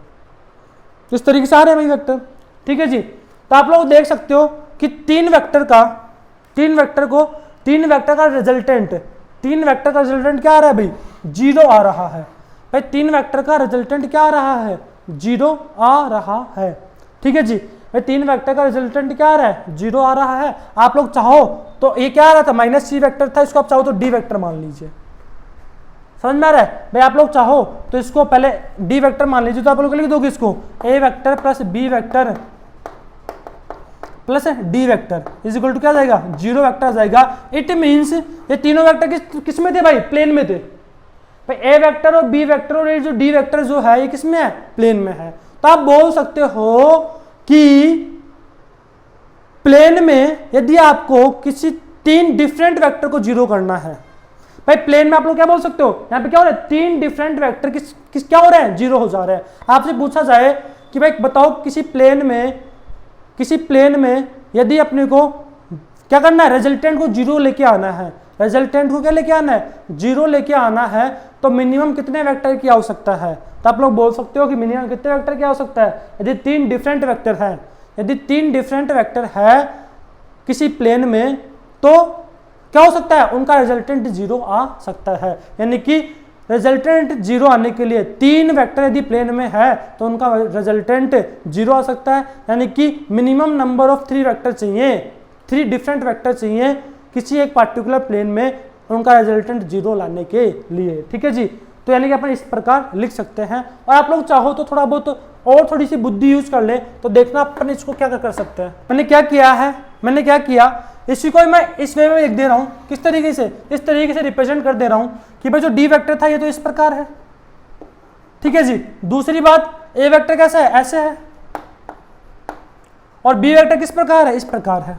इस तरीके से आ रहे हैं भाई वेक्टर, ठीक है जी। तो आप लोग देख सकते हो कि तीन वेक्टर का रिजल्टेंट क्या आ रहा है भाई, जीरो आ रहा है भाई, तीन वेक्टर का रिजल्टेंट क्या आ रहा है, जीरो आ रहा है, ठीक है जी भाई, तीन वेक्टर का रिजल्टेंट क्या आ रहा है, जीरो आ रहा है। आप लोग चाहो तो ये क्या आ रहा था, माइनस सी वेक्टर था, इसको आप चाहो तो डी वेक्टर मान लीजिए, समझ में आ रहा है भाई, आप लोग चाहो तो इसको पहले डी वेक्टर मान लीजिए, तो आप लोग लिख दोगे इसको A vector plus B vector plus D vector is equal to क्या जाएगा, जीरो वेक्टर आ जाएगा। इट मीन्स ये तीनों वेक्टर किस में थे भाई, प्लेन में थे भाई, ए वेक्टर और बी वेक्टर और ये जो डी वेक्टर जो है ये किस में है, प्लेन में है। तो आप बोल सकते हो कि प्लेन में यदि आपको किसी तीन डिफरेंट वेक्टर को जीरो करना है भाई, प्लेन में आप लोग क्या बोल सकते हो, यहां पे क्या हो रहा है, तीन डिफरेंट वेक्टर किस क्या हो रहे हैं, जीरो हो जा रहे हैं। आपसे पूछा जाए कि भाई बताओ किसी प्लेन में यदि अपने को क्या करना है, रिजल्टेंट को जीरो लेके आना है, रिजल्टेंट को क्या लेके आना है, जीरो लेके आना है, तो मिनिमम कितने वेक्टर की आवश्यकता है। तो आप लोग बोल सकते हो कि मिनिमम कितने वेक्टर की आवश्यकता है, यदि तीन डिफरेंट वेक्टर है, यदि तीन डिफरेंट वेक्टर है किसी प्लेन में तो क्या हो सकता है, उनका रिजल्टेंट जीरो आ सकता है। यानी कि रिजल्टेंट जीरो आने के लिए तीन वेक्टर यदि प्लेन में है तो उनका रिजल्टेंट जीरो आ सकता है, यानी कि minimum number of three vector चाहिए, थ्री डिफरेंट वेक्टर चाहिए किसी एक पार्टिकुलर प्लेन में उनका रिजल्टेंट जीरो लाने के लिए, ठीक है जी। तो यानी कि अपन इस प्रकार लिख सकते हैं, और आप लोग चाहो तो थोड़ा बहुत और थोड़ी सी बुद्धि यूज कर ले तो देखना अपन इसको क्या कर सकते हैं। मैंने क्या किया, इसी को मैं इस वे में लिख दे रहा हूं, किस तरीके से, इस तरीके से रिप्रेजेंट कर दे रहा हूं कि भाई जो डी वेक्टर था ये तो इस प्रकार है, ठीक है जी। दूसरी बात, ए वेक्टर कैसा है, ऐसे है, और बी वेक्टर किस प्रकार है, इस प्रकार है।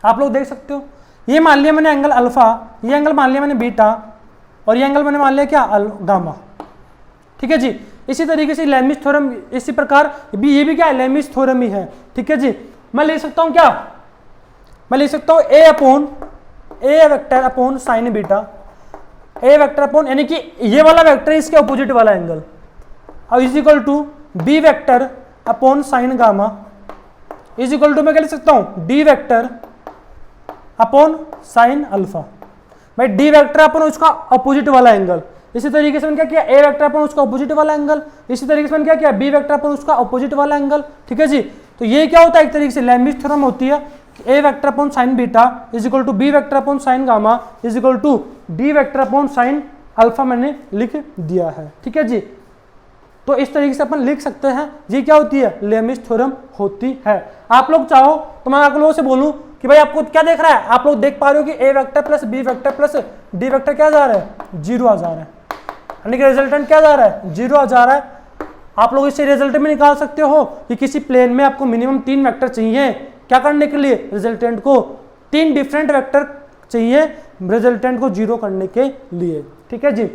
आप लोग देख सकते हो, ये मान लिया मैंने एंगल अल्फा, ये एंगल मान लिया मैंने बीटा, और ये एंगल मैंने मान लिया क्या, गामा, ठीक है जी। इसी तरीके से लेमिस थ्योरम, इसी प्रकार ये भी क्या है, लेमिस थ्योरम ही है, ठीक है जी। मैं ले सकता हूं क्या, मैं लिख सकता हूं ए वेक्टर अपॉन साइन बीटा, ए वेक्टर अपॉन, यानी कि ये वाला वेक्टर इसके अपोजिट वाला एंगल, अब is equal to B vector upon sine gamma is equal to मैं क्या लिख सकता हूं, D vector upon sine alpha. भाई डी वेक्टर अपॉन उसका अपोजिट वाला एंगल, इसी तरीके से मैंने क्या किया, ए वेक्टर अपॉन उसका अपोजिट वाला एंगल, इसी तरीके से मैंने क्या किया, बी वेक्टर अपॉन उसका अपोजिट वाला एंगल, ठीक है जी। तो ये क्या होता है, एक तरीके से लेमिस थ्योरम होती है, A vector upon sine beta is equal to B vector upon sine gamma is equal to D vector upon sine alpha मैंने लिख दिया है, ठीक है जी। तो इस तरीके से अपन लिख सकते हैं, ये क्या होती है, लेमिस थ्योरम होती है। आप लोग चाहो तो मैं आप लोगों से बोलूं कि भाई आपको क्या देख रहा है, आप लोग देख पा रहे हो कि A vector plus B vector plus D vector क्या जा रहा है, जीरो आ जा रहा है, यानी कि रिजल्टेंट क्या जा रहा है, जीरो आ जा रहा है। आप लोग इससे रिजल्ट में निकाल सकते हो कि किसी प्लेन में आपको मिनिमम तीन वेक्टर चाहिए, क्या करने के लिए, रिजल्टेंट को, तीन डिफरेंट वेक्टर चाहिए रिजल्टेंट को जीरो करने के लिए, ठीक है जी।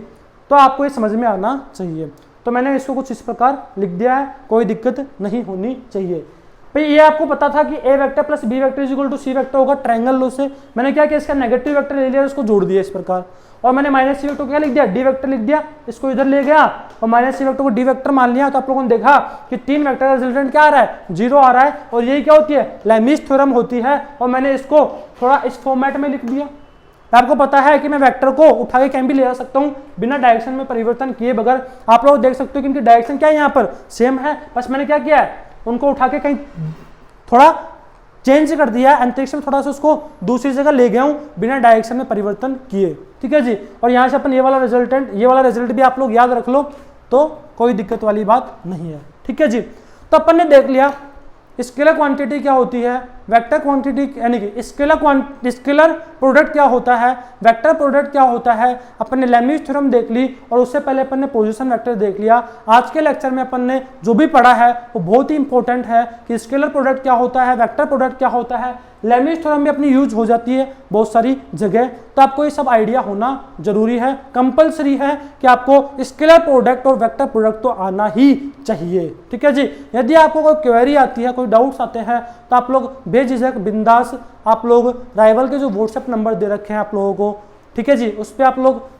तो आपको ये समझ में आना चाहिए। तो मैंने इसको कुछ इस प्रकार लिख दिया है, कोई दिक्कत नहीं होनी चाहिए। भाई ये आपको पता था कि A vector plus B vector is equal to C vector होगा ट्रायंगल लॉ से। मैंने क्या किया, इसका नेगेटिव वेक्टर ले लिया, उसको जोड़ दिया इस प्रकार, और मैंने माइनस सी वेक्टर क्या लिख दिया, डी वेक्टर लिख दिया, इसको इधर ले गया और माइनस सी वेक्टर को डी वेक्टर मान लिया। तो आप लोगों ने देखा कि 3 वेक्टर का रिजल्टेंट क्या आ रहा है, 0 आ रहा है, और यही क्या होती है, लेमीज थ्योरम होती है। और मैंने इसको थोड़ा इस फॉर्मेट में लिख दिया। आपको पता है कि मैं वेक्टर को उठा के कहीं भी ले जा सकता हूं बिना डायरेक्शन में परिवर्तन किए बगैर। आप लोग देख सकते हो कि इनकी डायरेक्शन क्या है, यहाँ पर सेम है, बस मैंने क्या किया है, उनको उठा के कहीं थोड़ा चेंज कर दिया, अंतरिक्ष में थोड़ा सा उसको दूसरी जगह ले गया हूं बिना डायरेक्शन में परिवर्तन किए। ठीक है जी। और यहाँ से अपन ये वाला रिजल्ट भी आप लोग याद रख लो, तो कोई दिक्कत वाली बात नहीं है। ठीक है जी। तो अपन ने देख लिया स्केलर क्वांटिटी क्या होती है, वेक्टर क्वांटिटी यानी कि स्केलर प्रोडक्ट क्या होता है, वेक्टर प्रोडक्ट क्या होता है। अपन ने लेमीज थ्योरम देख ली, और उससे पहले अपन ने पोजीशन वेक्टर देख लिया। आज के लेक्चर में अपन ने जो भी पढ़ा है वो बहुत ही इंपॉर्टेंट है कि स्केलर प्रोडक्ट क्या होता है, वेक्टर प्रोडक्ट क्या होता है, लेमीज थ्योरम भी अपनी यूज हो जाती है बहुत सारी जगह। तो आपको ये सब आइडिया होना जरूरी है, कंपलसरी है कि आपको स्केलर प्रोडक्ट और वेक्टर प्रोडक्ट तो आना ही चाहिए। ठीक है जी। यदि आपको कोई क्वेरी आती है, कोई डाउट्स आते हैं, तो आप लोग बेझिझक बिंदास आप लोग राइवल के जो व्हाट्सएप नंबर दे रखे हैं आप लोगों को, ठीक है जी, उस पर आप लोग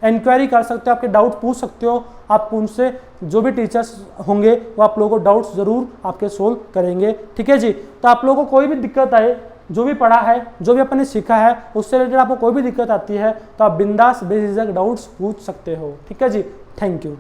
इंक्वायरी कर सकते हो, आपके डाउट पूछ सकते हो। आप उनसे जो भी टीचर्स होंगे वो आप लोगों को डाउट्स ज़रूर आपके सोल्व करेंगे। ठीक है जी। तो आप लोगों को कोई भी दिक्कत आए, जो भी पढ़ा है, जो भी अपन ने सीखा है, उससे रिलेटेड आपको कोई भी दिक्कत आती है तो आप बिंदास बेझिझक डाउट्स पूछ सकते हो। ठीक है जी। Thank you.